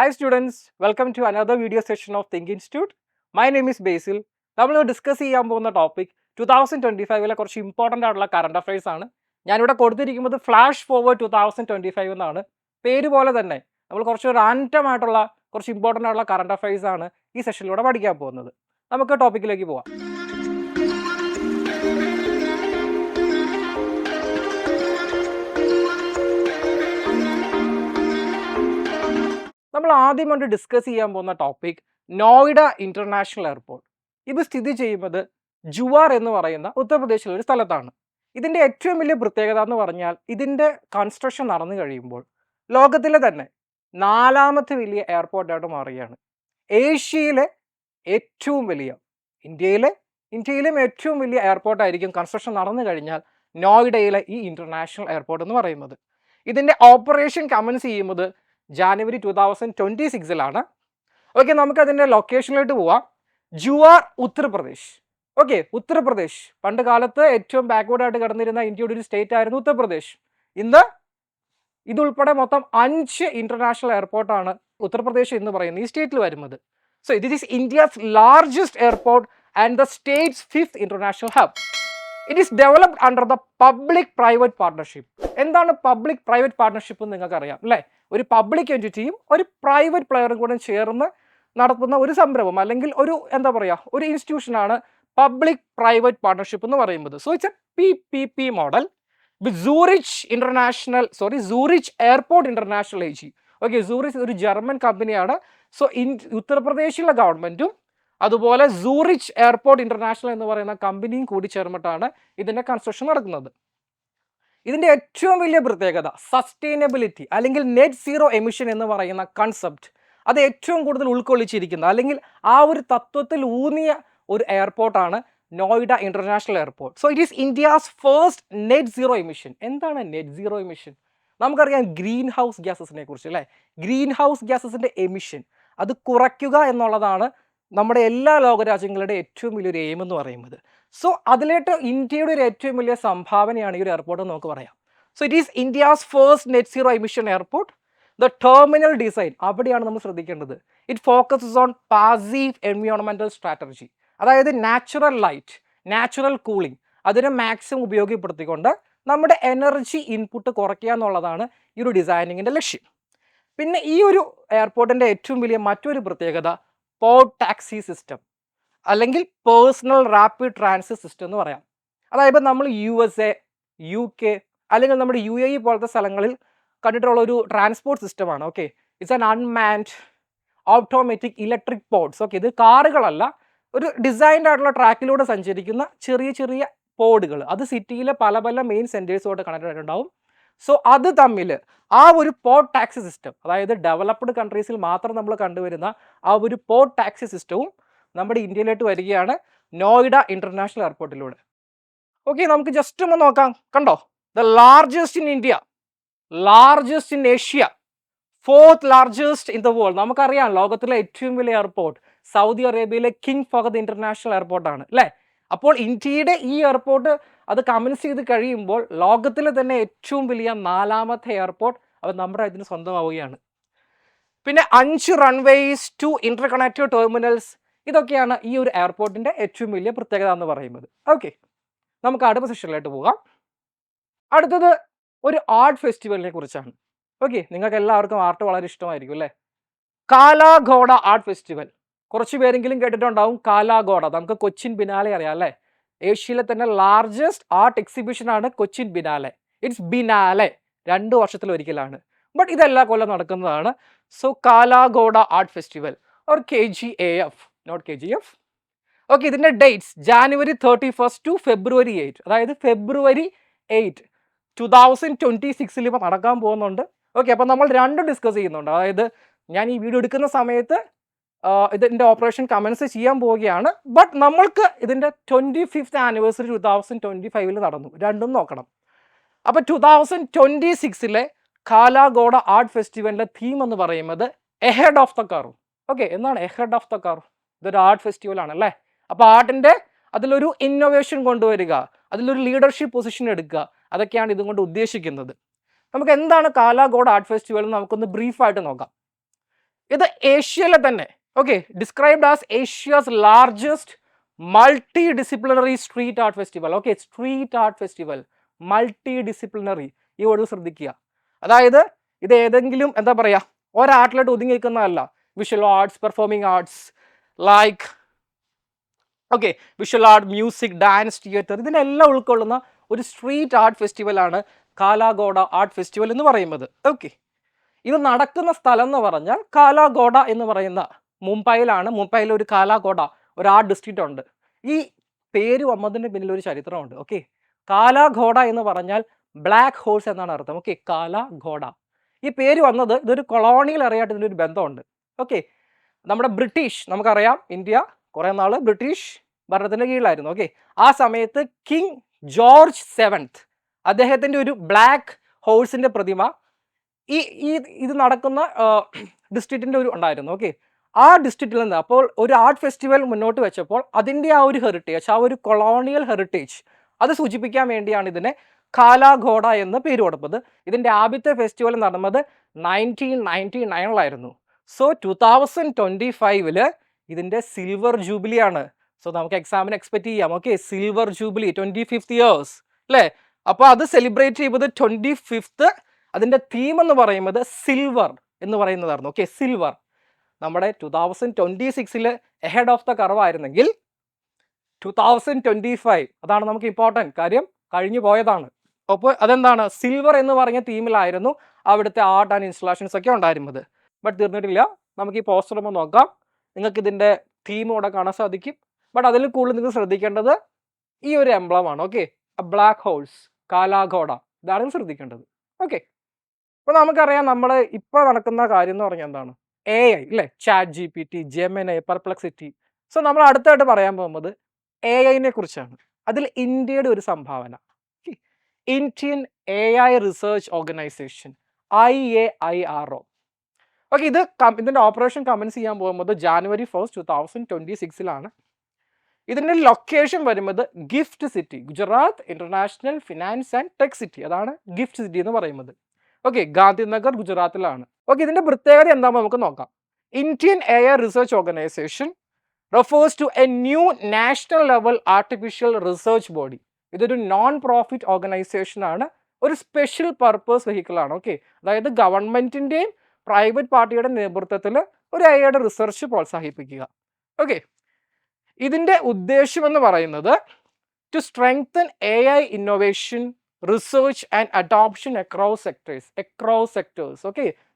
Hi students, welcome to another video session of Think Institute. My name is Basil. നമ്മൾ discuss ചെയ്യാൻ പോകുന്ന topic 2025 കുറച്ച് important ആയിട്ടുള്ള current affairs ആണ്. ഞാനിവിടെ കൊടുത്തിരിക്കുന്നത് ഫ്ലാഷ് ഫോർവേഡ് 2025 എന്നാണ്. പേര് പോലെ തന്നെ നമ്മൾ കുറച്ച് റാൻഡം ആയിട്ടുള്ള കുറച്ച് ഇമ്പോർട്ടൻ്റ് ആയിട്ടുള്ള കറണ്ട് അഫയേഴ്സ് ആണ് ഈ സെഷനിലൂടെ പഠിക്കാൻ പോകുന്നത്. നമുക്ക് ടോപ്പിക്കിലേക്ക് പോവാം. നമ്മൾ ആദ്യം കൊണ്ട് ഡിസ്കസ് ചെയ്യാൻ പോകുന്ന ടോപ്പിക് നോയിഡ ഇന്റർനാഷണൽ എയർപോർട്ട്. ഇത് സ്ഥിതി ചെയ്യുന്നത് ജുവാർ എന്ന് പറയുന്ന ഉത്തർപ്രദേശിലെ ഒരു സ്ഥലത്താണ്. ഇതിൻ്റെ ഏറ്റവും വലിയ പ്രത്യേകത എന്ന് പറഞ്ഞാൽ ഇതിൻ്റെ കൺസ്ട്രക്ഷൻ നടന്നു കഴിയുമ്പോൾ ലോകത്തിലെ തന്നെ 4ാമത്തെ വലിയ എയർപോർട്ടായിട്ട് മാറുകയാണ്. ഏഷ്യയിലെ ഏറ്റവും വലിയ ഇന്ത്യയിലും ഏറ്റവും വലിയ എയർപോർട്ടായിരിക്കും കൺസ്ട്രക്ഷൻ നടന്നു കഴിഞ്ഞാൽ നോയിഡയിലെ ഈ ഇന്റർനാഷണൽ എയർപോർട്ട് എന്ന് പറയുന്നത്. ഇതിൻ്റെ ഓപ്പറേഷൻ കമൻസ് ചെയ്യുന്നത് ജാനുവരി 2026 ഓക്കെ. നമുക്കതിൻ്റെ ലൊക്കേഷനിലോട്ട് പോവാം. ജുവാർ ഉത്തർപ്രദേശ്. ഓക്കെ, ഉത്തർപ്രദേശ് പണ്ട് കാലത്ത് ഏറ്റവും ബാക്ക്വേർഡ് ആയിട്ട് കിടന്നിരുന്ന ഇന്ത്യയുടെ ഒരു സ്റ്റേറ്റ് ആയിരുന്നു ഉത്തർപ്രദേശ്. ഇന്ന് ഇതുൾപ്പെടെ മൊത്തം 5 ഇന്റർനാഷണൽ എയർപോർട്ടാണ് ഉത്തർപ്രദേശ് എന്ന് പറയുന്ന ഈ സ്റ്റേറ്റിൽ വരുന്നത്. So it is India's largest airport and the States 5th international hub. It is developed under the public private partnership. എന്താണ് പബ്ലിക് പ്രൈവറ്റ് പാർട്ണർഷിപ്പ് എന്ന് നിങ്ങൾക്കറിയാം അല്ലേ? ഒരു പബ്ലിക് എൻറ്റിറ്റിയും ഒരു പ്രൈവറ്റ് പ്ലെയറും കൂടെ ചേർന്ന് നടത്തുന്ന ഒരു സംരംഭം അല്ലെങ്കിൽ ഒരു ഒരു ഇൻസ്റ്റിറ്റ്യൂഷനാണ് പബ്ലിക് പ്രൈവറ്റ് പാർട്ണർഷിപ്പ് എന്ന് പറയുന്നത്. So it's A PPP model with Zurich airport international AG. Okay, Zurich ഒരു ജർമ്മൻ കമ്പനിയാണ്. സോ ഉത്തർപ്രദേശിലെ ഗവൺമെൻറ്റും അതുപോലെ സൂറിച്ച് എയർപോർട്ട് ഇന്റർനാഷണൽ എന്ന് പറയുന്ന കമ്പനിയും കൂടി ചേർന്നിട്ടാണ് ഇതിൻ്റെ കൺസ്ട്രക്ഷൻ നടക്കുന്നത്. ഇതിൻ്റെ ഏറ്റവും വലിയ പ്രത്യേകത സസ്റ്റൈനബിലിറ്റി അല്ലെങ്കിൽ നെറ്റ് സീറോ എമിഷൻ എന്ന് പറയുന്ന കൺസെപ്റ്റ് അത് ഏറ്റവും കൂടുതൽ ഉൾക്കൊള്ളിച്ചിരിക്കുന്ന അല്ലെങ്കിൽ ആ ഒരു തത്വത്തിൽ ഊന്നിയ ഒരു എയർപോർട്ടാണ് Noida international airport. So it is India's first net zero emission. എന്താണ് നെറ്റ് സീറോ എമിഷൻ? നമുക്കറിയാം ഗ്രീൻ ഹൗസ് ഗ്യാസസിനെ കുറിച്ച് അല്ലേ? ഗ്രീൻ ഹൗസ് ഗ്യാസസിൻ്റെ എമിഷൻ അത് കുറയ്ക്കുക എന്നുള്ളതാണ് നമ്മുടെ എല്ലാ ലോകരാജ്യങ്ങളുടെ ഏറ്റവും വലിയൊരു എയിം എന്ന് പറയുന്നത്. സോ അതിലേട്ട് ഇന്ത്യയുടെ ഒരു ഏറ്റവും വലിയ സംഭാവനയാണ് ഈ ഒരു എയർപോർട്ട് എന്ന് നമുക്ക് പറയാം. So it is India's first net zero emission airport. The terminal design അവിടെയാണ് നമ്മൾ ശ്രദ്ധിക്കേണ്ടത്. It focuses on passive environmental strategy. അതായത് നാച്ചുറൽ ലൈറ്റ്, നാച്ചുറൽ കൂളിംഗ് അതിനെ മാക്സിമം ഉപയോഗപ്പെടുത്തിക്കൊണ്ട് നമ്മുടെ എനർജി ഇൻപുട്ട് കുറയ്ക്കുക എന്നുള്ളതാണ് ഈ ഒരു ഡിസൈനിങ്ങിൻ്റെ ലക്ഷ്യം. പിന്നെ ഈ ഒരു എയർപോർട്ടിൻ്റെ ഏറ്റവും വലിയ മറ്റൊരു പ്രത്യേകത പോർട്ട് ടാക്സി സിസ്റ്റം അല്ലെങ്കിൽ പേഴ്സണൽ റാപ്പിഡ് ട്രാൻസിറ്റ് സിസ്റ്റം എന്ന് പറയാം. അതായത് നമ്മൾ USA, UK അല്ലെങ്കിൽ നമ്മുടെ UAE പോലത്തെ സ്ഥലങ്ങളിൽ കണ്ടിട്ടുള്ള ഒരു ട്രാൻസ്പോർട്ട് സിസ്റ്റമാണ്. Okay, it's an unmanned automatic electric pods. Okay, ഇത് കാറുകളല്ല, ഒരു ഡിസൈൻഡ് ആയിട്ടുള്ള ട്രാക്കിലൂടെ സഞ്ചരിക്കുന്ന ചെറിയ ചെറിയ പോഡുകൾ. അത് സിറ്റിയിലെ പല പല മെയിൻ സെൻറ്റേഴ്സുമായിട്ട് കണക്ട് ആയിട്ടുണ്ടാവും. സോ അത് തമ്മിൽ ആ ഒരു പോർട്ട് ടാക്സി സിസ്റ്റം, അതായത് ഡെവലപ്ഡ് കൺട്രീസിൽ മാത്രം നമ്മൾ കണ്ടുവരുന്ന ആ ഒരു പോർട്ട് ടാക്സി സിസ്റ്റവും നമ്മുടെ ഇന്ത്യയിലോട്ട് വരികയാണ് നോയിഡ ഇന്റർനാഷണൽ എയർപോർട്ടിലൂടെ. ഓക്കെ, നമുക്ക് ജസ്റ്റ് ഒന്ന് നോക്കാം. കണ്ടോ? The largest in India, largest in Asia, 4th largest in the world. നമുക്കറിയാം ലോകത്തിലെ ഏറ്റവും വലിയ എയർപോർട്ട് സൗദി അറേബ്യയിലെ കിങ് ഫഹദ് ഇന്റർനാഷണൽ എയർപോർട്ടാണ് അല്ലേ? അപ്പോൾ ഇന്ത്യയുടെ ഈ എയർപോർട്ട് അത് കമൻസ് ചെയ്ത് കഴിയുമ്പോൾ ലോകത്തിലെ തന്നെ ഏറ്റവും വലിയ 4ാമത്തെ എയർപോർട്ട് അത് നമ്മുടെ ഇതിന് സ്വന്തമാവുകയാണ്. പിന്നെ 5 റൺവേസ്, 2 ഇന്റർകണക്റ്റഡ് ടെർമിനൽസ്, ഇതൊക്കെയാണ് ഈ ഒരു എയർപോർട്ടിൻ്റെ ഏറ്റവും വലിയ പ്രത്യേകത എന്ന് പറയുന്നത്. ഓക്കെ, നമുക്ക് അടുത്ത സെഷനിലായിട്ട് പോകാം. അടുത്തത് ഒരു ആർട്ട് ഫെസ്റ്റിവലിനെ കുറിച്ചാണ്. ഓക്കെ, നിങ്ങൾക്ക് എല്ലാവർക്കും ആർട്ട് വളരെ ഇഷ്ടമായിരിക്കും അല്ലേ? കാലാഘോഡ ആർട്ട് ഫെസ്റ്റിവൽ, കുറച്ച് പേരെങ്കിലും കേട്ടിട്ടുണ്ടാവും. കാലാഘോഡ നമുക്ക് കൊച്ചിൻ ബിനാലെ അറിയാം അല്ലേ? ഏഷ്യയിലെ തന്നെ ലാർജസ്റ്റ് ആർട്ട് എക്സിബിഷനാണ് കൊച്ചിൻ ബിനാലെ. ഇറ്റ്സ് ബിനാലെ 2 വർഷത്തിലൊരിക്കലാണ്. ബട്ട് ഇതെല്ലാ കൊല്ലം നടക്കുന്നതാണ്. So Kala Ghoda art festival or KGAF, not KGF. Okay, ഇതിൻ്റെ ഡേറ്റ്സ് ജാനുവരി 31 ടു ഫെബ്രുവരി 8, അതായത് ഫെബ്രുവരി 8 2026 ഇപ്പോൾ നടക്കാൻ പോകുന്നുണ്ട്. ഓക്കെ, അപ്പോൾ നമ്മൾ രണ്ടും ഡിസ്കസ് ചെയ്യുന്നുണ്ട്. അതായത് ഞാൻ ഈ വീഡിയോ എടുക്കുന്ന സമയത്ത് ഇതിൻ്റെ ഓപ്പറേഷൻ കമൻസ് ചെയ്യാൻ പോവുകയാണ്. ബട്ട് നമ്മൾക്ക് ഇതിൻ്റെ 25th ആനിവേഴ്സറി 2025 നടന്നു. രണ്ടും നോക്കണം. അപ്പോൾ 2026 കാലാഘോഡ ആർട്ട് ഫെസ്റ്റിവലിൻ്റെ തീം എന്ന് പറയുന്നത് ahead of the curve. Okay, എന്താണ് എഹെഡ് ഓഫ് ദ കർവ്? ഇതൊരു ആർട്ട് ഫെസ്റ്റിവൽ ആണല്ലേ? അപ്പോൾ ആർട്ടിൻ്റെ അതിലൊരു ഇന്നോവേഷൻ കൊണ്ടുവരിക, അതിലൊരു ലീഡർഷിപ്പ് പൊസിഷൻ എടുക്കുക, അതൊക്കെയാണ് ഇതുകൊണ്ട് ഉദ്ദേശിക്കുന്നത്. നമുക്ക് എന്താണ് കാലാഘോഡ ആർട്ട് ഫെസ്റ്റിവൽ എന്ന് നമുക്കൊന്ന് ബ്രീഫായിട്ട് നോക്കാം. ഇത് ഏഷ്യയിലെ തന്നെ described as Asia's largest multidisciplinary street art festival. Street art festival, multidisciplinary, ഈ വേർഡ് ശ്രദ്ധിക്കുക. അതായത് ഇത് ഏതെങ്കിലും എന്താ പറയുക ഒരാർട്ടിലോട്ട് ഒതുങ്ങി നിൽക്കുന്നതല്ല. Visual arts, performing arts, like visual art, music, dance, theatre, ഇതിനെല്ലാം ഉൾക്കൊള്ളുന്ന ഒരു സ്ട്രീറ്റ് ആർട്ട് ഫെസ്റ്റിവലാണ് കാലാഗോഡ ആർട്ട് ഫെസ്റ്റിവൽ എന്ന് പറയുന്നത്. ഇത് നടക്കുന്ന സ്ഥലം എന്ന് പറഞ്ഞാൽ കാലാഗോഡ എന്ന് പറയുന്ന മുംബൈയിലാണ്. മുംബൈയിൽ ഒരു കാലാഗോഡ ഒരു ആർട്ട് ഡിസ്ട്രിക്റ്റ് ഉണ്ട്. ഈ പേര് വന്നതിന് പിന്നിൽ ഒരു ചരിത്രമുണ്ട്. കാലാഘോഡ എന്ന് പറഞ്ഞാൽ ബ്ലാക്ക് ഹോഴ്സ് എന്നാണ് അർത്ഥം. കാലാഘോഡ ഈ പേര് വന്നത് ഇതൊരു കൊളോണിയൽ ഏറിയയായിട്ട് ഇതിനൊരു ബന്ധമുണ്ട്. നമ്മുടെ ബ്രിട്ടീഷ്, നമുക്കറിയാം ഇന്ത്യ കുറേ നാൾ ബ്രിട്ടീഷ് ഭരണത്തിൻ്റെ കീഴിലായിരുന്നു. ആ സമയത്ത് കിങ് ജോർജ് 7th അദ്ദേഹത്തിൻ്റെ ഒരു ബ്ലാക്ക് ഹോഴ്സിൻ്റെ പ്രതിമ ഇത് നടക്കുന്ന ഡിസ്ട്രിക്റ്റിൻ്റെ ഒരു ഉണ്ടായിരുന്നു. ആ ഡിസ്ട്രിക്റ്റിൽ നിന്ന് അപ്പോൾ ഒരു ആർട്ട് ഫെസ്റ്റിവൽ മുന്നോട്ട് വെച്ചപ്പോൾ അതിൻ്റെ ആ ഒരു ഹെറിറ്റേജ്, ആ ഒരു കൊളോണിയൽ ഹെറിറ്റേജ് അത് സൂചിപ്പിക്കാൻ വേണ്ടിയാണ് ഇതിനെ കാലാഘോഡ എന്ന് പേര് കൊടുത്തത്. ഇതിൻ്റെ ആദ്യത്തെ ഫെസ്റ്റിവൽ നടന്നത് 1999 സോ 2025 ഇതിൻ്റെ സിൽവർ ജൂബിലി ആണ്. സോ നമുക്ക് എക്സാമിന് എക്സ്പെക്ട് ചെയ്യാം. സിൽവർ ജൂബിലി 25th ഇയേഴ്സ് അല്ലേ. അപ്പോൾ അത് സെലിബ്രേറ്റ് ചെയ്യുന്നത് 25th. അതിൻ്റെ തീം എന്ന് പറയുന്നത് സിൽവർ എന്ന് പറയുന്നതായിരുന്നു. സിൽവർ നമ്മുടെ 2026 എഹെഡ് ഓഫ് ദ കർവ് ആയിരുന്നെങ്കിൽ 2025 അതാണ് നമുക്ക് ഇമ്പോർട്ടൻറ്റ് കാര്യം, കഴിഞ്ഞു പോയതാണ്. അപ്പോൾ അതെന്താണ്, സിൽവർ എന്ന് പറഞ്ഞ തീമിലായിരുന്നു അവിടുത്തെ ആർട്ട് ആൻഡ് ഇൻസ്റ്റലേഷൻസ് ഒക്കെ ഉണ്ടായിരുന്നത്. ബട്ട് തീർന്നിട്ടില്ല, നമുക്ക് ഈ പോസ്റ്റർ ഒന്ന് നോക്കാം. നിങ്ങൾക്ക് ഇതിൻ്റെ തീം ഇവിടെ കാണാൻ സാധിക്കും. ബട്ട് അതിൽ കൂടുതൽ നിങ്ങൾ ശ്രദ്ധിക്കേണ്ടത് ഈ ഒരു എംബ്ലമാണ്. ബ്ലാക്ക് ഹോഴ്സ്, കാലാഘോഡ, ഇതാണ് ശ്രദ്ധിക്കേണ്ടത്. അപ്പോൾ നമുക്കറിയാം നമ്മൾ ഇപ്പോൾ നടക്കുന്ന കാര്യം എന്ന് പറഞ്ഞാൽ എന്താണ്, AI അല്ലേ, chat GPT, Gemini, Perplexity. So നമ്മൾ അടുത്തായിട്ട് പറയാൻ പോകുന്നത് AI കുറിച്ചാണ്. അതിൽ ഇന്ത്യയുടെ ഒരു സംഭാവന, Indian AI research organisation, IAIRO. ഇതിൻ്റെ ഓപ്പറേഷൻ കമൻസ് ചെയ്യാൻ പോകുന്നത് January 1st, 2026 ഇതിൻ്റെ ലൊക്കേഷൻ വരുന്നത് gift city, Gujarat international finance and tech city. അതാണ് ഗിഫ്റ്റ് സിറ്റി എന്ന് പറയുന്നത്. ഗാന്ധിനഗർ ഗുജറാത്തിലാണ്. ഇതിൻ്റെ പ്രത്യേകത എന്താണെന്ന് നമുക്ക് നോക്കാം. Indian AI research organisation refers to a new national level artificial research body. ഇതൊരു നോൺ പ്രോഫിറ്റ് ഓർഗനൈസേഷൻ ആണ്, ഒരു സ്പെഷ്യൽ പർപ്പസ് വെഹിക്കിൾ ആണ്. അതായത് ഗവൺമെൻറ്റിൻ്റെയും പ്രൈവറ്റ് പാർട്ടിയുടെ നേതൃത്വത്തിൽ ഒരു AI റിസർച്ച് പ്രോത്സാഹിപ്പിക്കുക. ഇതിൻ്റെ ഉദ്ദേശം എന്ന് പറയുന്നത് to strengthen AI innovation, research and adoption across sectors.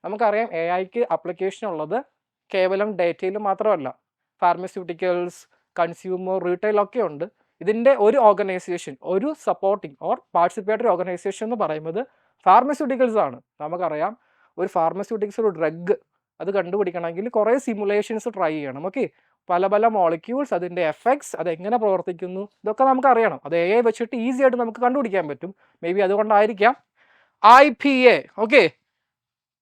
നമുക്കറിയാം AIക്ക് അപ്ലിക്കേഷൻ ഉള്ളത് കേവലം ഡേറ്റയിൽ മാത്രമല്ല, ഫാർമസ്യൂട്ടിക്കൽസ്, കൺസ്യൂമർ, റീറ്റെയിൽ ഒക്കെ ഉണ്ട്. ഇതിൻ്റെ ഒരു ഓർഗനൈസേഷൻ, ഒരു സപ്പോർട്ടിംഗ് ഓർ പാർട്ടിസിപ്പേറ്ററി ഓർഗനൈസേഷൻ എന്ന് പറയുന്നത് ഫാർമസ്യൂട്ടിക്കൽസ് ആണ്. നമുക്കറിയാം ഒരു ഫാർമസ്യൂട്ടിക്സ്, ഒരു ഡ്രഗ് അത് കണ്ടുപിടിക്കണമെങ്കിൽ കുറേ സിമുലേഷൻസ് ട്രൈ ചെയ്യണം. പല പല മോളിക്യൂൾസ്, അതിൻ്റെ എഫക്ട്സ്, അതെങ്ങനെ പ്രവർത്തിക്കുന്നു, ഇതൊക്കെ നമുക്ക് അറിയണം. അത് AI വെച്ചിട്ട് ഈസി ആയിട്ട് നമുക്ക് കണ്ടുപിടിക്കാൻ പറ്റും. മേ ബി അതുകൊണ്ടായിരിക്കാം IPA,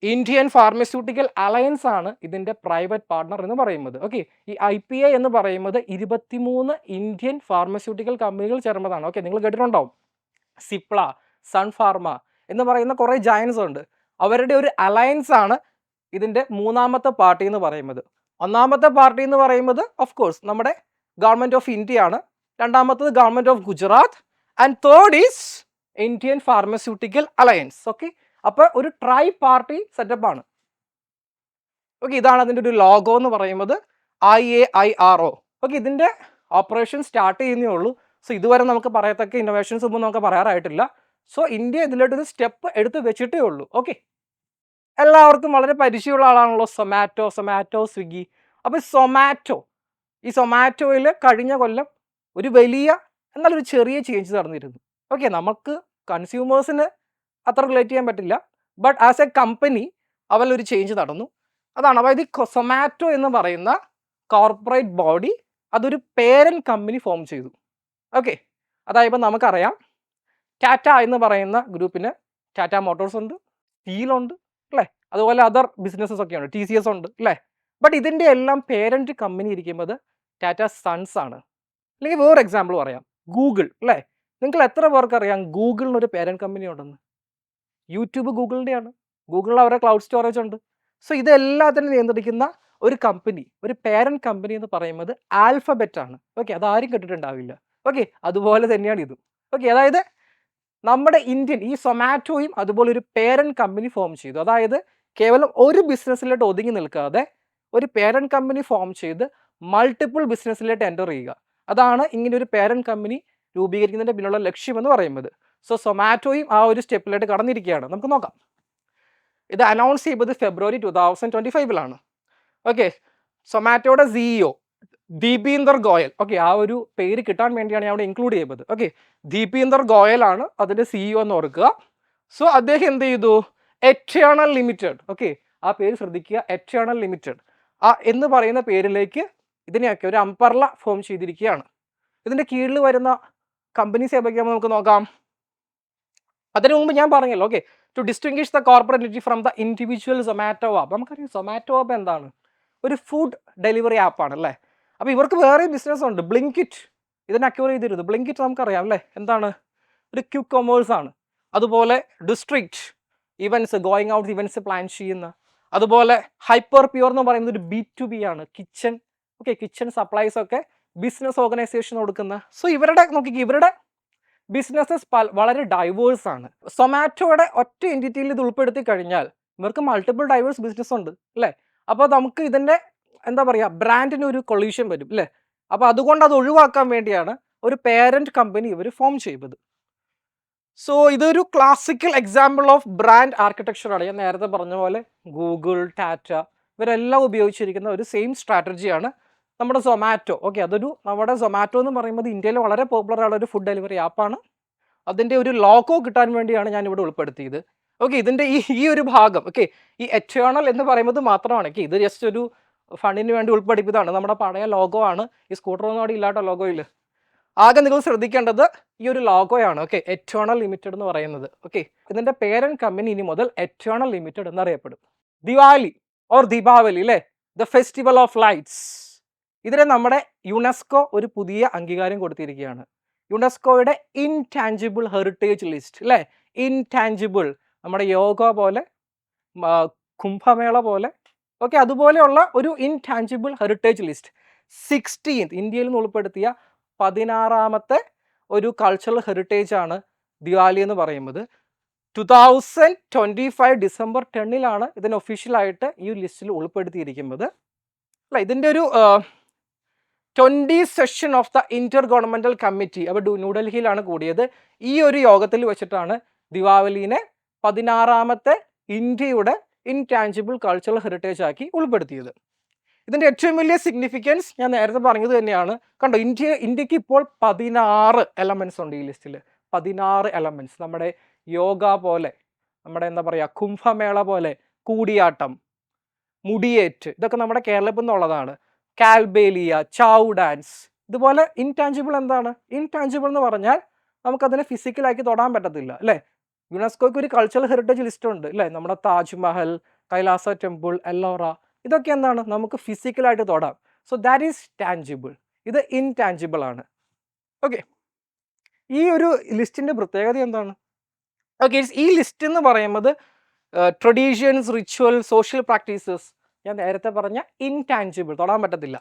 ഇന്ത്യൻ ഫാർമസ്യൂട്ടിക്കൽ അലയൻസ് ആണ് ഇതിൻ്റെ പ്രൈവറ്റ് പാർട്ണർ എന്ന് പറയുന്നത്. ഈ IPA എന്ന് പറയുന്നത് 23 ഇന്ത്യൻ ഫാർമസ്യൂട്ടിക്കൽ കമ്പനികൾ ചേർന്നതാണ്. നിങ്ങൾ കേട്ടിട്ടുണ്ടാവും, സിപ്ല, സൺ ഫാർമ എന്ന് പറയുന്ന കുറേ ജയൻസ് ഉണ്ട്. അവരുടെ ഒരു അലയൻസ് ആണ് ഇതിൻ്റെ മൂന്നാമത്തെ പാർട്ടി എന്ന് പറയുന്നത്. ഒന്നാമത്തെ പാർട്ടി എന്ന് പറയുന്നത് ഓഫ് കോഴ്സ് നമ്മുടെ ഗവൺമെൻറ് ഓഫ് ഇന്ത്യ ആണ്. രണ്ടാമത്തത് government of Gujarat and third is Indian pharmaceutical alliance. അപ്പോൾ ഒരു ട്രൈ പാർട്ടി സെറ്റപ്പ് ആണ്. ഇതാണ് അതിൻ്റെ ഒരു ലോഗോ എന്ന് പറയുന്നത്, IAIRO. ഇതിൻ്റെ ഓപ്പറേഷൻ സ്റ്റാർട്ട് ചെയ്യുന്നേ ഉള്ളൂ. സോ ഇതുവരെ നമുക്ക് പറയത്തക്ക ഇന്നോവേഷൻസ് ഒന്നും നമുക്ക് പറയാറായിട്ടില്ല. സോ ഇന്ത്യ ഇതിലോട്ടൊരു സ്റ്റെപ്പ് എടുത്ത് വെച്ചിട്ടേ ഉള്ളൂ. എല്ലാവർക്കും വളരെ പരിചയമുള്ള ആളാണല്ലോ സൊമാറ്റോ, സ്വിഗ്ഗി. അപ്പോൾ ഈ സൊമാറ്റോയിൽ കഴിഞ്ഞ കൊല്ലം ഒരു വലിയ എന്നാലൊരു ചെറിയ ചേഞ്ച് നടന്നിരുന്നു. നമുക്ക് കൺസ്യൂമേഴ്സിന് അത്ര റിലേറ്റ് ചെയ്യാൻ പറ്റില്ല, ബട്ട് ആസ് എ കമ്പനി അവരിലൊരു ചേഞ്ച് നടന്നു. അതാണ് അതായത് സൊമാറ്റോ എന്ന് പറയുന്ന കോർപ്പറേറ്റ് ബോഡി അതൊരു പേരൻറ്റ് കമ്പനി ഫോം ചെയ്തു. അതായത് നമുക്കറിയാം ടാറ്റ എന്ന് പറയുന്ന ഗ്രൂപ്പിന് ടാറ്റ മോട്ടോഴ്സ് ഉണ്ട്, സ്റ്റീലുണ്ട് അല്ലേ, അതുപോലെ അതർ ബിസിനസ്സസ് ഒക്കെ ഉണ്ട്, TCS ഉണ്ട് അല്ലേ. ബട്ട് ഇതിൻ്റെ എല്ലാം പേരൻറ്റ് കമ്പനി ഇരിക്കുന്നത് ടാറ്റ സൺസ് ആണ്. അല്ലെങ്കിൽ വേറെ എക്സാമ്പിൾ പറയാം, ഗൂഗിൾ അല്ലേ. നിങ്ങൾ എത്ര പേർക്ക് അറിയാം ഗൂഗിളിനൊരു പേരൻറ്റ് കമ്പനി ഉണ്ടെന്ന്? യൂട്യൂബ് ഗൂഗിളിൻ്റെയാണ്. ഗൂഗിളിൽ അവരുടെ ക്ലൗഡ് സ്റ്റോറേജ് ഉണ്ട്. സോ ഇതെല്ലാത്തിനും നിയന്ത്രിക്കുന്ന ഒരു കമ്പനി, ഒരു പേരന്റ് കമ്പനി എന്ന് പറയുന്നത് ആൽഫബറ്റ് ആണ്. ഓക്കെ, അതാരും കേട്ടിട്ടുണ്ടാവില്ല. ഓക്കെ, അതുപോലെ തന്നെയാണ് ഇതും. ഓക്കെ, അതായത് നമ്മുടെ ഇന്ത്യൻ ഈ സൊമാറ്റോയും അതുപോലെ ഒരു പേരന്റ് കമ്പനി ഫോം ചെയ്തു. അതായത് കേവലം ഒരു ബിസിനസ്സിലോട്ട് ഒതുങ്ങി നിൽക്കാതെ ഒരു പേരന്റ് കമ്പനി ഫോം ചെയ്ത് മൾട്ടിപ്പിൾ ബിസിനസ്സിലോട്ട് എൻ്റർ ചെയ്യുക. അതാണ് ഇങ്ങനെ ഒരു പേരന്റ് കമ്പനി രൂപീകരിക്കുന്നതിൻ്റെ പിന്നിലുള്ള ലക്ഷ്യം എന്ന് പറയുന്നത്. സോ സൊമാറ്റോയും ആ ഒരു സ്റ്റെപ്പിലോട്ട് കടന്നിരിക്കുകയാണ്. നമുക്ക് നോക്കാം. ഇത് അനൗൺസ് ചെയ്തത് ഫെബ്രുവരി 2025 ഓക്കെ, സൊമാറ്റോയുടെ സിഇഒ ദീപീന്ദർ ഗോയൽ. ഓക്കെ, ആ ഒരു പേര് കിട്ടാൻ വേണ്ടിയാണ് ഞാൻ അവിടെ ഇൻക്ലൂഡ് ചെയ്തത്. ഓക്കെ, ദീപീന്ദർ ഗോയൽ ആണ് അതിൻ്റെ സിഇഒ എന്ന് ഓർക്കുക. സോ അദ്ദേഹം എന്ത് ചെയ്തു? Eternal limited. ഓക്കെ, ആ പേര് ശ്രദ്ധിക്കുക, എറ്റേണൽ ലിമിറ്റഡ്. ആ എന്ന് പറയുന്ന പേരിലേക്ക് ഇതിനെയൊക്കെ ഒരു അംബർല ഫോം ചെയ്തിരിക്കുകയാണ്. ഇതിൻ്റെ കീഴിൽ വരുന്ന കമ്പനീസ് ഏതൊക്കെയാണെന്ന് നമുക്ക് നോക്കാം. അതിനു മുമ്പ് ഞാൻ പറഞ്ഞല്ലോ, okay, to distinguish the corporate entity from the individual Zomato app. നമുക്കറിയാം സൊമാറ്റോ ആപ്പ് എന്താണ്? ഒരു ഫുഡ് ഡെലിവറി ആപ്പാണ് അല്ലേ. അപ്പോൾ ഇവർക്ക് വേറെ ബിസിനസ് ഉണ്ട്. ബ്ലിങ്കിറ്റ് ഇതിനെ അക്യൂർ ചെയ്തിരുന്നു. ബ്ലിങ്കിറ്റ് നമുക്കറിയാം അല്ലേ, എന്താണ്? ഒരു ക്വിക്ക് കൊമേഴ്സ് ആണ്. അതുപോലെ district events, going out events plan ചെയ്യുന്ന. അതുപോലെ ഹൈപ്പർ പ്യൂർ എന്ന് പറയുന്നത് ഒരു B2B ആണ്. കിച്ചൺ, ഓക്കെ, കിച്ചൺ സപ്ലൈസ് ഒക്കെ ബിസിനസ് ഓർഗനൈസേഷൻ കൊടുക്കുന്ന. സോ ഇവരുടെ നോക്കിക്കുക, ഇവരുടെ ബിസിനസ്സസ് വളരെ ഡൈവേഴ്സ് ആണ്. സൊമാറ്റോയുടെ ഒറ്റ എൻറ്റിറ്റിയിൽ ഇത് ഉൾപ്പെടുത്തി കഴിഞ്ഞാൽ ഇവർക്ക് മൾട്ടിപ്പിൾ ഡൈവേഴ്സ് ബിസിനസ് ഉണ്ട് അല്ലേ. അപ്പോൾ നമുക്ക് ഇതിൻ്റെ എന്താ പറയുക, ബ്രാൻഡിന് ഒരു കൊളീഷൻ വരും അല്ലേ. അപ്പോൾ അതുകൊണ്ട് അത് ഒഴിവാക്കാൻ വേണ്ടിയാണ് ഒരു പേരന്റ് കമ്പനി ഇവർ ഫോം ചെയ്തത്. സോ ഇതൊരു ക്ലാസിക്കൽ എക്സാമ്പിൾ ഓഫ് ബ്രാൻഡ് ആർക്കിടെക്ചറാണ്. ഞാൻ നേരത്തെ പറഞ്ഞ പോലെ ഗൂഗിൾ, ടാറ്റ ഇവരെല്ലാം ഉപയോഗിച്ചിരിക്കുന്ന ഒരു സെയിം സ്ട്രാറ്റജിയാണ് നമ്മുടെ സൊമാറ്റോ. ഓക്കെ, അതൊരു നമ്മുടെ സൊമാറ്റോ എന്ന് പറയുന്നത് ഇന്ത്യയിൽ വളരെ പോപ്പുലർ ആയ ഒരു ഫുഡ് ഡെലിവറി ആപ്പാണ്. അതിൻ്റെ ഒരു ലോഗോ കിട്ടാൻ വേണ്ടിയാണ് ഞാൻ ഇവിടെ ഉൾപ്പെടുത്തിയത്. ഓക്കെ, ഇതിൻ്റെ ഈ ഒരു ഭാഗം, ഓക്കെ, ഈ എറ്റേണൽ എന്ന് പറയുന്നത് മാത്രമാണ്. ഓക്കെ, ഇത് ജസ്റ്റ് ഒരു ഫണ്ടിന് വേണ്ടി ഉൾപ്പെടുത്തിയതാണ്. നമ്മുടെ പഴയ ലോഗോ ആണ്. ഈ സ്കൂട്ടറൊന്നും അവിടെ ഇല്ലാത്ത ലോഗോയിൽ. ആകെ നിങ്ങൾ ശ്രദ്ധിക്കേണ്ടത് ഈ ഒരു ലോഗോയാണ്. ഓക്കെ, എറ്റേണൽ ലിമിറ്റഡ് എന്ന് പറയുന്നത്. ഓക്കെ, ഇതിൻ്റെ പേരന്റ് കമ്പനി ഇനി മുതൽ എറ്റേണൽ ലിമിറ്റഡ് എന്നറിയപ്പെടും. ദിവാലി ഓർ ദീപാവലി അല്ലേ, ദ ഫെസ്റ്റിവൽ ഓഫ് ലൈറ്റ്സ്. ഇതിന് നമ്മുടെ യുനെസ്കോ ഒരു പുതിയ അംഗീകാരം കൊടുത്തിരിക്കുകയാണ്. യുനെസ്കോയുടെ ഇൻടാഞ്ചിബിൾ ഹെറിറ്റേജ് ലിസ്റ്റ് അല്ലേ. ഇൻടാഞ്ചിബിൾ നമ്മുടെ യോഗ പോലെ, കുംഭമേള പോലെ, ഓക്കെ, അതുപോലെയുള്ള ഒരു ഇൻടാഞ്ചിബിൾ ഹെറിറ്റേജ് ലിസ്റ്റ് 16th ഇന്ത്യയിൽ നിന്ന് ഉൾപ്പെടുത്തിയ 16ാമത്തെ ഒരു കൾച്ചറൽ ഹെറിറ്റേജ് ആണ് ദിവാലി എന്ന് പറയുന്നത്. 2025 ഡിസംബർ 10 ഇതിന് ഒഫീഷ്യലായിട്ട് ഈ ലിസ്റ്റിൽ ഉൾപ്പെടുത്തിയിരിക്കുന്നത് അല്ല. ഇതിൻ്റെ ഒരു 20 session of the Inter governmental committee അപ്പോൾ ന്യൂഡൽഹിയിലാണ് കൂടിയത്. ഈ ഒരു യോഗത്തിൽ വെച്ചിട്ടാണ് ദിവാലിനെ 16ാമത്തെ ഇന്ത്യയുടെ ഇൻടാഞ്ചിബിൾ കൾച്ചറൽ ഹെറിറ്റേജ് ആക്കി ഉൾപ്പെടുത്തിയത്. ഇതിൻ്റെ ഏറ്റവും വലിയ സിഗ്നിഫിക്കൻസ് ഞാൻ നേരത്തെ പറഞ്ഞത് തന്നെയാണ്. കണ്ടോ, ഇന്ത്യക്ക് ഇപ്പോൾ 16 എലമെൻറ്റ്സ് ഉണ്ട് ഈ ലിസ്റ്റിൽ. 16 എലമെൻറ്റ്സ്. നമ്മുടെ യോഗ പോലെ, നമ്മുടെ എന്താ പറയുക, കുംഭമേള പോലെ, കൂടിയാട്ടം, മുടിയേറ്റ്, ഇതൊക്കെ നമ്മുടെ കേരളത്തിൽ നിന്നുള്ളതാണ്. കാൽബേലിയ, ചൗ ഡാൻസ്, ഇതുപോലെ ഇൻടാഞ്ചിബിൾ എന്താണ്? ഇൻടാഞ്ചിബിൾ എന്ന് പറഞ്ഞാൽ നമുക്കതിനെ ഫിസിക്കലാക്കി തൊടാൻ പറ്റത്തില്ല അല്ലേ. യുനെസ്കോയ്ക്ക് ഒരു കൾച്ചറൽ ഹെറിറ്റേജ് ലിസ്റ്റ് ഉണ്ട് അല്ലേ. നമ്മുടെ താജ്മഹൽ, കൈലാസ ടെമ്പിൾ, എല്ലോറ, ഇതൊക്കെ എന്താണ്? നമുക്ക് ഫിസിക്കലായിട്ട് തൊടാം. So that is tangible. ഇത് ഇൻടാഞ്ചിബിൾ ആണ്. ഓക്കെ, ഈ ഒരു ലിസ്റ്റിൻ്റെ പ്രത്യേകത എന്താണ്? ഓക്കെ, ഈ ലിസ്റ്റ് എന്ന് പറയുന്നത് ട്രഡീഷൻസ്, റിച്വൽ, സോഷ്യൽ പ്രാക്ടീസസ്, ഞാൻ നേരത്തെ പറഞ്ഞ ഇൻടാഞ്ചിബിൾ, തൊടാൻ പറ്റത്തില്ല.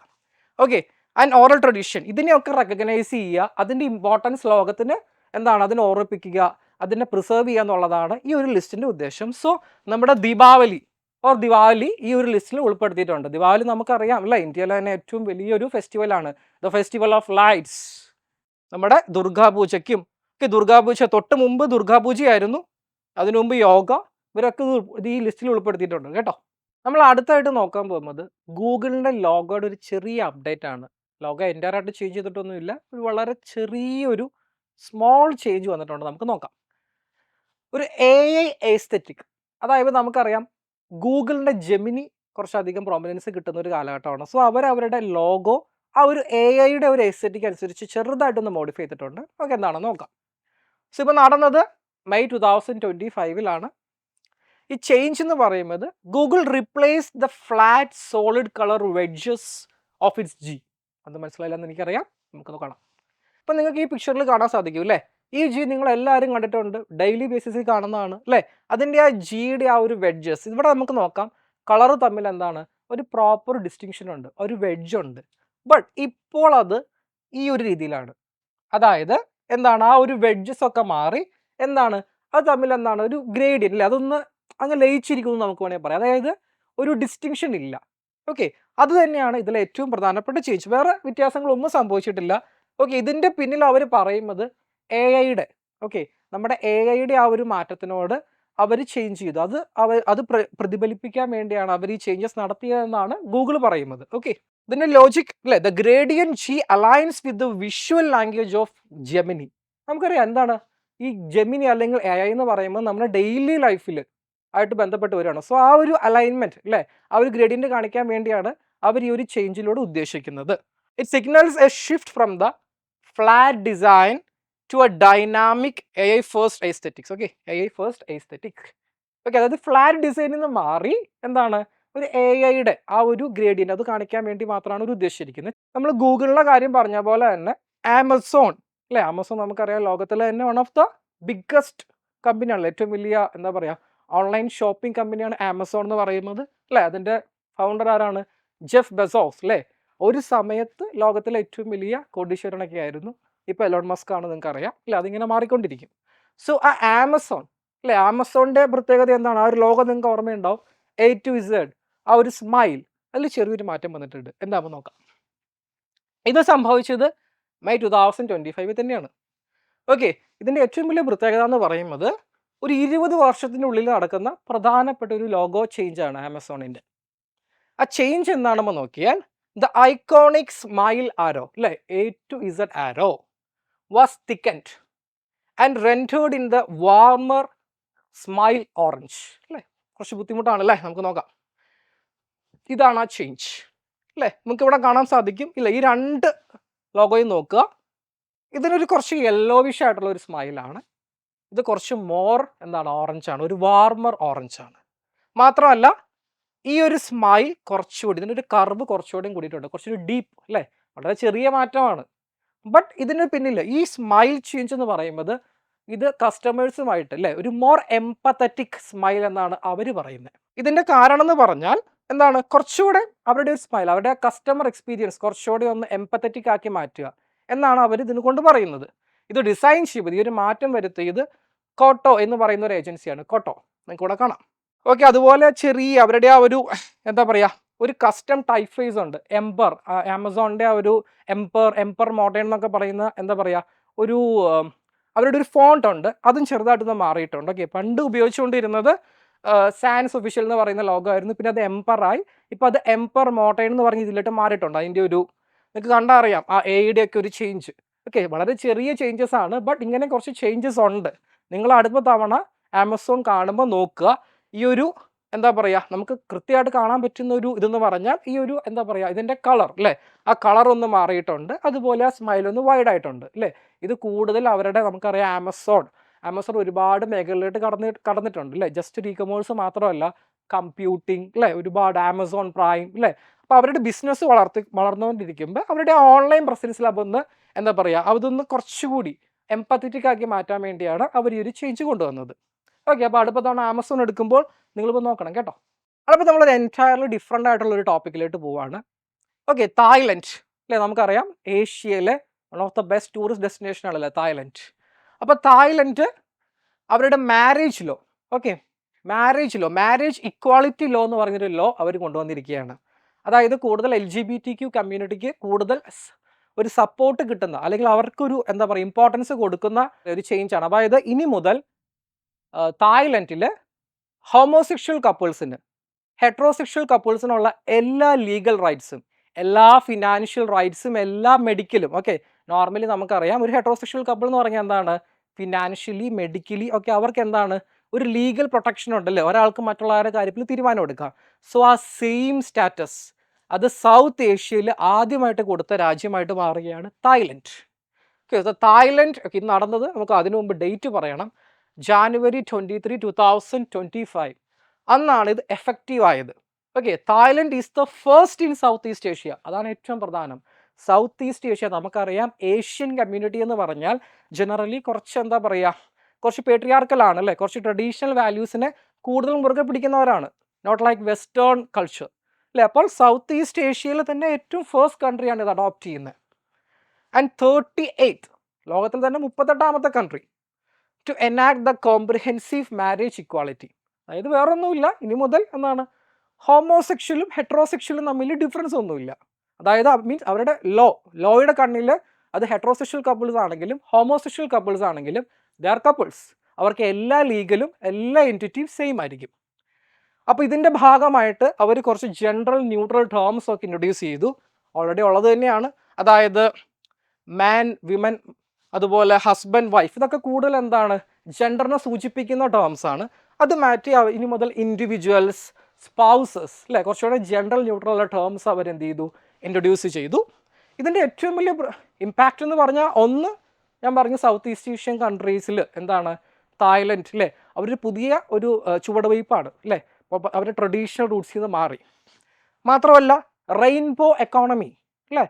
ഓക്കെ, ആൻഡ് ഓറൽ ട്രഡീഷൻ, ഇതിനെയൊക്കെ റെക്കഗ്നൈസ് ചെയ്യുക, അതിൻ്റെ ഇമ്പോർട്ടൻസ് ലോകത്തിന് എന്താണ്, അതിനെ ഓർമ്മിപ്പിക്കുക, അതിനെ പ്രിസർവ് ചെയ്യുക എന്നുള്ളതാണ് ഈ ഒരു ലിസ്റ്റിൻ്റെ ഉദ്ദേശം. സോ നമ്മുടെ ദീപാവലി ഓർ ദിവാലി ഈ ഒരു ലിസ്റ്റിൽ ഉൾപ്പെടുത്തിയിട്ടുണ്ട്. ദിവാലി നമുക്കറിയാം അല്ലേ, ഇന്ത്യയിലെ തന്നെ ഏറ്റവും വലിയൊരു ഫെസ്റ്റിവലാണ്, ദ ഫെസ്റ്റിവൽ ഓഫ് ലൈറ്റ്സ്. നമ്മുടെ ദുർഗാപൂജയ്ക്കും, ദുർഗാപൂജ തൊട്ട് മുമ്പ് ദുർഗാപൂജയായിരുന്നു, അതിനു മുമ്പ് യോഗ, ഇവരൊക്കെ ഈ ലിസ്റ്റിൽ ഉൾപ്പെടുത്തിയിട്ടുണ്ട് കേട്ടോ. നമ്മൾ അടുത്തായിട്ട് നോക്കാൻ പോകുന്നത് ഗൂഗിളിൻ്റെ ലോഗോയുടെ ഒരു ചെറിയ അപ്ഡേറ്റ് ആണ്. ലോഗോ എൻ്റയർ ആയിട്ട് ചേഞ്ച് ചെയ്തിട്ടൊന്നുമില്ല, ഒരു വളരെ ചെറിയൊരു സ്മോൾ ചേഞ്ച് വന്നിട്ടുണ്ട്. നമുക്ക് നോക്കാം. ഒരു AI എസ്തെറ്റിക്, അതായത് നമുക്കറിയാം ഗൂഗിളിൻ്റെ ജെമിനി കുറച്ചധികം പ്രോമിനൻസ് കിട്ടുന്ന ഒരു കാലഘട്ടമാണ്. സോ അവരുടെ ലോഗോ ആ ഒരു AIയുടെ ഒരു എസ്തെറ്റിക് അനുസരിച്ച് ചെറുതായിട്ടൊന്ന് മോഡിഫൈ ചെയ്തിട്ടുണ്ട്. നമുക്ക് എന്താണെന്ന് നോക്കാം. സോ ഇപ്പോൾ നടന്നത് May 2025 ഈ ചേഞ്ച് എന്ന് പറയുന്നത് Google replace the flat solid colour wedges of its G. അത് മനസ്സിലായില്ലെന്ന് എനിക്കറിയാം, നമുക്കത് കാണാം. ഇപ്പം നിങ്ങൾക്ക് ഈ പിക്ചറിൽ കാണാൻ സാധിക്കും അല്ലേ. ഈ G നിങ്ങൾ എല്ലാവരും കണ്ടിട്ടുണ്ട്, ഡെയിലി ബേസിസിൽ കാണുന്നതാണ് അല്ലേ. അതിൻ്റെ ആ ജിയുടെ ആ ഒരു വെഡ്ജസ് ഇവിടെ നമുക്ക് നോക്കാം. കളർ തമ്മിൽ എന്താണ് ഒരു പ്രോപ്പർ ഡിസ്റ്റിങ്ഷൻ ഉണ്ട്, ഒരു വെഡ്ജ് ഉണ്ട്. ബട്ട് ഇപ്പോൾ അത് ഈ ഒരു രീതിയിലാണ്. അതായത് എന്താണ് ആ ഒരു വെഡ്ജസ് ഒക്കെ മാറി എന്താണ് അത് തമ്മിൽ എന്താണ് ഒരു ഗ്രേഡിയൻ്റ് അല്ലേ, അതൊന്ന് അങ്ങ് ലയിച്ചിരിക്കുന്നു നമുക്ക് വേണമെങ്കിൽ പറയാം. അതായത് ഒരു ഡിസ്റ്റിങ്ഷൻ ഇല്ല. ഓക്കെ, അത് തന്നെയാണ് ഇതിലെ ഏറ്റവും പ്രധാനപ്പെട്ട ചേഞ്ച്. വേറെ വ്യത്യാസങ്ങളൊന്നും സംഭവിച്ചിട്ടില്ല. ഓക്കെ, ഇതിൻ്റെ പിന്നിൽ അവർ പറയുന്നത് എ ഐയുടെ നമ്മുടെ എ ഐയുടെ ആ ഒരു മാറ്റത്തിനോട് അവർ ചേഞ്ച് ചെയ്തു. അത് പ്രതിഫലിപ്പിക്കാൻ വേണ്ടിയാണ് അവർ ഈ ചേഞ്ചസ് നടത്തിയതെന്നാണ് ഗൂഗിൾ പറയുന്നത്. ഓക്കെ, ഇതിന്റെ ലോജിക് അല്ലേ, the ഗ്രേഡിയൻ G aligns with the visual language of Gemini. നമുക്കറിയാം എന്താണ് ഈ ജെമിനി അല്ലെങ്കിൽ എ ഐ എന്ന് പറയുമ്പോൾ നമ്മുടെ ഡെയിലി ലൈഫിൽ ആയിട്ട് ബന്ധപ്പെട്ട് വരികയാണ്. സോ ആ ഒരു അലൈൻമെന്റ് അല്ലേ, ആ ഒരു ഗ്രേഡിയന്റ് കാണിക്കാൻ വേണ്ടിയാണ് അവർ ഈ ഒരു ചേഞ്ചിലൂടെ ഉദ്ദേശിക്കുന്നത്. It signals a shift from the flat design to a dynamic A I first aesthetics. Okay, A I first aesthetic. Okay, അതായത് ഫ്ലാറ്റ് ഡിസൈനിൽ നിന്ന് മാറി എന്താണ് ഒരു എ ഐയുടെ ആ ഒരു ഗ്രേഡിയൻ്റ് അത് കാണിക്കാൻ വേണ്ടി മാത്രമാണ് ഒരു ഉദ്ദേശിച്ചിരിക്കുന്നത്. നമ്മൾ ഗൂഗിളിൻ്റെ കാര്യം പറഞ്ഞ പോലെ തന്നെ ആമസോൺ അല്ലേ, ആമസോൺ നമുക്കറിയാം ലോകത്തിലെ തന്നെ വൺ ഓഫ് ദ ബിഗ്ഗസ്റ്റ് കമ്പനിയാണല്ലോ, ഏറ്റവും വലിയ എന്താ പറയുക ഓൺലൈൻ ഷോപ്പിംഗ് കമ്പനിയാണ് ആമസോൺ എന്ന് പറയുന്നത് അല്ലേ. അതിൻ്റെ ഫൗണ്ടർ ആരാണ്? ജെഫ് ബെസോസ് അല്ലേ. ഒരു സമയത്ത് ലോകത്തിലെ ഏറ്റവും വലിയ കോടീശ്വരനൊക്കെ ആയിരുന്നു. ഇപ്പോൾ എലോൺ മസ്ക് ആണ്, നിങ്ങൾക്ക് അറിയാം അല്ലേ. അതിങ്ങനെ മാറിക്കൊണ്ടിരിക്കും. സോ ആ ആമസോൺ അല്ലേ, ആമസോണിൻ്റെ പ്രത്യേകത എന്താണ്? ആ ഒരു ലോകം നിങ്ങൾക്ക് ഓർമ്മയുണ്ടാവും, A to Z ആ ഒരു സ്മൈൽ അതിൽ ചെറിയൊരു മാറ്റം വന്നിട്ടുണ്ട്. എന്താണെന്ന് നോക്കാം. ഇത് സംഭവിച്ചത് മെയ് 2025 തന്നെയാണ്. ഓക്കെ, ഇതിൻ്റെ ഏറ്റവും വലിയ പ്രത്യേകത എന്ന് പറയുന്നത് ഒരു 20 വർഷത്തിനുള്ളിൽ നടക്കുന്ന പ്രധാനപ്പെട്ട ഒരു ലോഗോ ചേഞ്ചാണ് ആമസോണിൻ്റെ. ആ ചേഞ്ച് എന്താണെന്ന് നോക്കിയാൽ ദ ഐക്കോണിക് സ്മൈൽ ആരോ അല്ലേ, A to Z arrow was thickened and rendered in the warmer smile orange അല്ലേ. കുറച്ച് ബുദ്ധിമുട്ടാണ് അല്ലേ, നമുക്ക് നോക്കാം. ഇതാണ് ആ ചേഞ്ച് അല്ലേ, നമുക്ക് ഇവിടെ കാണാൻ സാധിക്കും ഇല്ല. ഈ രണ്ട് ലോഗോയും നോക്കുക, ഇതിനൊരു കുറച്ച് യെല്ലോവിഷ് ആയിട്ടുള്ള ഒരു സ്മൈലാണ്. ഇത് കുറച്ച് മോർ എന്താണ് ഓറഞ്ചാണ്, ഒരു വാർമർ ഓറഞ്ചാണ്. മാത്രമല്ല ഈ ഒരു സ്മൈൽ കുറച്ചുകൂടി ഇതിനൊരു കർവ് കുറച്ചുകൂടിയും കൂടിയിട്ടുണ്ട്, കുറച്ചൊരു ഡീപ്പ് അല്ലേ. വളരെ ചെറിയ മാറ്റമാണ്. ബട്ട് ഇതിന് പിന്നിൽ ഈ സ്മൈൽ ചേഞ്ച് എന്ന് പറയുന്നത് ഇത് കസ്റ്റമേഴ്സുമായിട്ട് അല്ലേ ഒരു മോർ എംപത്തറ്റിക് സ്മൈൽ എന്നാണ് അവർ പറയുന്നത്. ഇതിൻ്റെ കാരണം എന്ന് പറഞ്ഞാൽ എന്താണ്, കുറച്ചുകൂടെ അവരുടെ ഒരു സ്മൈൽ, അവരുടെ കസ്റ്റമർ എക്സ്പീരിയൻസ് കുറച്ചുകൂടി ഒന്ന് എംപത്തറ്റിക് ആക്കി മാറ്റുക എന്നാണ് അവർ ഇതിന് കൊണ്ട് പറയുന്നത്. ഇത് ഡിസൈൻ ചെയ്തത്, ഈ ഒരു മാറ്റം വരുത്തിയത് കോട്ടോ എന്ന് പറയുന്ന ഒരു ഏജൻസിയാണ്. കോട്ടോ നിങ്ങൾക്ക് ഇവിടെ കാണാം. ഓക്കെ, അതുപോലെ ചെറിയ അവരുടെ ആ ഒരു എന്താ പറയുക ഒരു കസ്റ്റം ടൈപ്പ് ഫേസ് ഉണ്ട്. എംപർ, ആമസോണിൻ്റെ ആ ഒരു എംപർ മോഡേൺ എന്നൊക്കെ പറയുന്ന എന്താ പറയുക ഒരു അവരുടെ ഒരു ഫോണ്ട് ഉണ്ട്, അതും ചെറുതായിട്ടൊന്ന് മാറിയിട്ടുണ്ട്. ഓക്കെ, പണ്ട് ഉപയോഗിച്ചുകൊണ്ടിരുന്നത് സാൻസ് ഒഫീഷ്യൽ എന്ന് പറയുന്ന ലോഗോ ആയിരുന്നു, പിന്നെ അത് എംപറായി, ഇപ്പോൾ അത് എംപർ മോഡേൺ എന്ന് പറഞ്ഞ് ഇതിലോട്ട് മാറിയിട്ടുണ്ട്. അതിൻ്റെ ഒരു നിങ്ങൾക്ക് കണ്ടാൽ അറിയാം ആ എയുടെ ഒക്കെ ഒരു ചേഞ്ച്. ഓക്കെ, വളരെ ചെറിയ ചേഞ്ചസ് ആണ്, ബട്ട് ഇങ്ങനെ കുറച്ച് ചേഞ്ചസ് ഉണ്ട്. നിങ്ങൾ അടുത്ത തവണ ആമസോൺ കാണുമ്പോൾ നോക്കുക, ഈ ഒരു എന്താ പറയുക നമുക്ക് കൃത്യമായിട്ട് കാണാൻ പറ്റുന്ന ഒരു ഇതെന്ന് പറഞ്ഞാൽ ഈ ഒരു എന്താ പറയുക ഇതിൻ്റെ കളർ അല്ലേ, ആ കളർ ഒന്ന് മാറിയിട്ടുണ്ട്, അതുപോലെ ആ സ്മൈൽ ഒന്ന് വൈഡ് ആയിട്ടുണ്ട് അല്ലേ. ഇത് കൂടുതൽ അവരുടെ നമുക്കറിയാം ആമസോൺ ഒരുപാട് മേഖലയിലോട്ട് കടന്നിട്ടുണ്ട് അല്ലേ. ജസ്റ്റ് ഇ കൊമേഴ്സ് മാത്രമല്ല, കമ്പ്യൂട്ടിങ് അല്ലേ, ഒരുപാട് ആമസോൺ പ്രൈം അല്ലേ. അപ്പോൾ അവരുടെ ബിസിനസ് വളർന്നുകൊണ്ടിരിക്കുമ്പോൾ അവരുടെ ഓൺലൈൻ പ്രസൻസിൽ അതൊന്ന് എന്താ പറയുക അതൊന്ന് കുറച്ചുകൂടി എംപത്തറ്റിക് ആക്കി മാറ്റാൻ വേണ്ടിയാണ് അവർ ഈ ഒരു ചേഞ്ച് കൊണ്ടുവന്നത്. ഓക്കെ, അപ്പോൾ അടുത്ത തവണ ആമസോൺ എടുക്കുമ്പോൾ നിങ്ങളിപ്പോൾ നോക്കണം കേട്ടോ. അപ്പോൾ നമ്മളൊരു എൻറ്റയർലി ഡിഫറെൻ്റ് ആയിട്ടുള്ള ഒരു ടോപ്പിക്കിലോട്ട് പോവാണ്. ഓക്കെ, തായ്ലൻഡ് അല്ലേ, നമുക്കറിയാം ഏഷ്യയിലെ one of the best tourist destination ആണല്ലേ തായ്ലൻഡ്. അപ്പോൾ തായ്ലൻഡ് അവരുടെ marriage law marriage equality law എന്ന് പറഞ്ഞൊരു ലോ അവർ കൊണ്ടുവന്നിരിക്കുകയാണ്. അതായത് കൂടുതൽ LGBTQ കമ്മ്യൂണിറ്റിക്ക് കൂടുതൽ ഒരു സപ്പോർട്ട് കിട്ടുന്ന അല്ലെങ്കിൽ അവർക്കൊരു എന്താ പറയുക ഇമ്പോർട്ടൻസ് കൊടുക്കുന്ന ഒരു ചേഞ്ചാണ്. അതായത് ഇനി മുതൽ തായ്ലൻഡിൽ ഹോമോസെക്ഷൽ കപ്പിൾസിന് ഹെട്രോസെക്ഷൽ കപ്പിൾസിനുള്ള എല്ലാ ലീഗൽ റൈറ്റ്സും, എല്ലാ ഫിനാൻഷ്യൽ റൈറ്റ്സും, എല്ലാ മെഡിക്കലും ഓക്കെ. നോർമലി നമുക്കറിയാം ഒരു ഹെട്രോസെക്ഷൽ കപ്പിൾ എന്ന് പറഞ്ഞാൽ എന്താണ് ഫിനാൻഷ്യലി മെഡിക്കലി ഒക്കെ അവർക്ക് എന്താണ് ഒരു ലീഗൽ പ്രൊട്ടക്ഷൻ ഉണ്ടല്ലേ, ഒരാൾക്ക് മറ്റുള്ളവരുടെ കാര്യത്തിൽ തീരുമാനം എടുക്കാം. സോ ആ സെയിം സ്റ്റാറ്റസ് അത് സൗത്ത് ഏഷ്യയിൽ ആദ്യമായിട്ട് കൊടുത്ത രാജ്യമായിട്ട് മാറുകയാണ് തായ്ലൻഡ്. ഓക്കെ, തായ്ലൻഡ് ഇത് നടന്നത് നമുക്ക് അതിനു മുമ്പ് ഡേറ്റ് പറയണം. January 23, 2025 അന്നാണ് ഇത് എഫക്റ്റീവ് ആയത്. Okay, Thailand is the first in south east Asia. അതാണ് ഏറ്റവും പ്രധാനം. സൗത്ത് ഈസ്റ്റ് ഏഷ്യ നമുക്കറിയാം ഏഷ്യൻ കമ്മ്യൂണിറ്റി എന്ന് പറഞ്ഞാൽ ജനറലി കുറച്ച് എന്താ പറയുക കുറച്ച് പേട്രിയാർക്കലാണ് അല്ലേ, കുറച്ച് ട്രഡീഷണൽ വാല്യൂസിനെ കൂടുതൽ മുറുകെ പിടിക്കുന്നവരാണ്. നോട്ട് ലൈക്ക് വെസ്റ്റേൺ കൾച്ചർ അല്ലേ. അപ്പോൾ സൗത്ത് ഈസ്റ്റ് ഏഷ്യയിൽ തന്നെ ഏറ്റവും ഫസ്റ്റ് കൺട്രിയാണ് ഇത് അഡോപ്റ്റ് ചെയ്യുന്നത്. ആൻഡ് 38th, ലോകത്തിൽ തന്നെ 38ാമത്തെ country to enact the comprehensive marriage equality. അതായത് വേറൊന്നുമില്ല, ഇനി മുതൽ എന്താണ്, ഹോമോസെക്ഷലും ഹെട്രോസെക്ഷലും തമ്മിൽ ഡിഫറൻസ് ഒന്നുമില്ല. അതായത് മീൻസ് അവരുടെ ലോയുടെ കണ്ണിൽ അത് ഹെട്രോസെക്ഷൽ കപ്പിൾസ് ആണെങ്കിലും ഹോമോസെക്ഷൽ കപ്പിൾസ് ആണെങ്കിലും ദേ ആർ കപ്പിൾസ്. അവർക്ക് എല്ലാ ലീഗലും എല്ലാ എൻറ്റിറ്റിയും സെയിം ആയിരിക്കും. അപ്പോൾ ഇതിൻ്റെ ഭാഗമായിട്ട് അവർ കുറച്ച് ജനറൽ ന്യൂട്രൽ ടേംസ് ഒക്കെ ഇൻട്രൊഡ്യൂസ് ചെയ്തു. ഓൾറെഡി ഉള്ളത് തന്നെയാണ്. അതായത് മാൻ, വിമൻ, അതുപോലെ ഹസ്ബൻഡ്, വൈഫ്, ഇതൊക്കെ കൂടുതൽ എന്താണ് ജെൻഡറിനെ സൂചിപ്പിക്കുന്ന ടേംസ് ആണ്. അത് മാറ്റി ഇനി മുതൽ ഇൻഡിവിജ്വൽസ്, സ്പൗസസ് അല്ലേ, കുറച്ചുകൂടെ ജെൻഡർ ന്യൂട്രൽ ഉള്ള ടേംസ് അവരെന്ത് ചെയ്തു, ഇൻട്രൊഡ്യൂസ് ചെയ്തു. ഇതിൻ്റെ ഏറ്റവും വലിയ ഇമ്പാക്റ്റ് എന്ന് പറഞ്ഞാൽ ഒന്ന് ഞാൻ പറഞ്ഞു സൗത്ത് ഈസ്റ്റ് ഏഷ്യൻ കൺട്രീസിൽ എന്താണ് തായ്ലൻഡ് അല്ലേ, അവരൊരു പുതിയ ഒരു ചുവടുവയ്പ്പാണ് അല്ലേ, അപ്പോൾ അവരുടെ ട്രഡീഷണൽ റൂട്ട്സിൽ നിന്ന് മാറി. മാത്രമല്ല റെയിൻബോ എക്കോണമി അല്ലേ,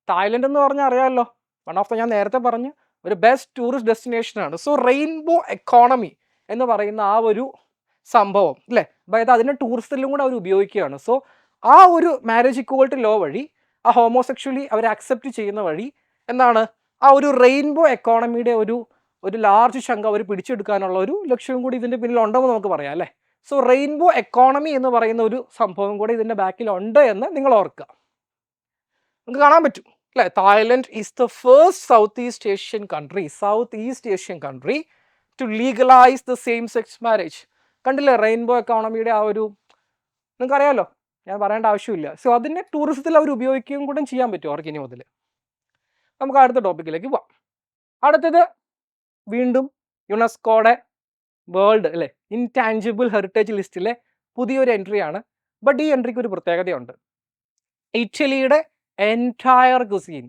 തായ്ലൻഡ് എന്ന് പറഞ്ഞാൽ അറിയാമല്ലോ, വൺ ഓഫ് ദ ഞാൻ നേരത്തെ പറഞ്ഞ് ഒരു ബെസ്റ്റ് ടൂറിസ്റ്റ് ഡെസ്റ്റിനേഷനാണ്. സോ റെയിൻബോ എക്കോണമി എന്ന് പറയുന്ന ആ ഒരു സംഭവം അല്ലേ, അതായത് അതിനെ ടൂറിസത്തിലും കൂടെ അവർ ഉപയോഗിക്കുകയാണ്. സോ ആ ഒരു മാരേജ് ഇക്വാലിറ്റി ലോ വഴി ആ ഹോമോസെക്ഷലി അവർ അക്സെപ്റ്റ് ചെയ്യുന്ന വഴി എന്താണ് ആ ഒരു റെയിൻബോ എക്കോണമിയുടെ ഒരു ലാർജ് ചങ്ക് അവർ പിടിച്ചെടുക്കാനുള്ള ഒരു ലക്ഷ്യവും കൂടി ഇതിൻ്റെ പിന്നിലുണ്ടെന്ന് നമുക്ക് പറയാം അല്ലേ. സോ റെയിൻബോ എക്കോണമി എന്ന് പറയുന്ന ഒരു സംഭവം കൂടി ഇതിൻ്റെ ബാക്കിലുണ്ട് എന്ന് നിങ്ങൾ ഓർക്കുക. നമുക്ക് കാണാൻ പറ്റും അല്ലേ, Thailand is the first South East Asian country to legalise the same sex marriage. കണ്ടില്ലേ റെയിൻബോ എക്കോണമിയുടെ ആ ഒരു, നിങ്ങൾക്കറിയാമല്ലോ, ഞാൻ പറയേണ്ട ആവശ്യമില്ല. സോ അതിനെ ടൂറിസത്തിൽ അവർ ഉപയോഗിക്കുകയും കൂടെ ചെയ്യാൻ പറ്റും അവർക്ക് ഇനി മുതൽ. നമുക്ക് അടുത്ത ടോപ്പിക്കിലേക്ക് പോവാം. അടുത്തത് വീണ്ടും യുനെസ്കോയുടെ വേൾഡ് അല്ലേ ഇൻടാഞ്ചിബിൾ ഹെറിറ്റേജ് ലിസ്റ്റിലെ പുതിയൊരു എൻട്രിയാണ്. ബട്ട് ഈ എൻട്രിക്ക് ഒരു പ്രത്യേകതയുണ്ട്. ഇറ്റലിയുടെ എൻറ്റയർ ക്യുസീൻ,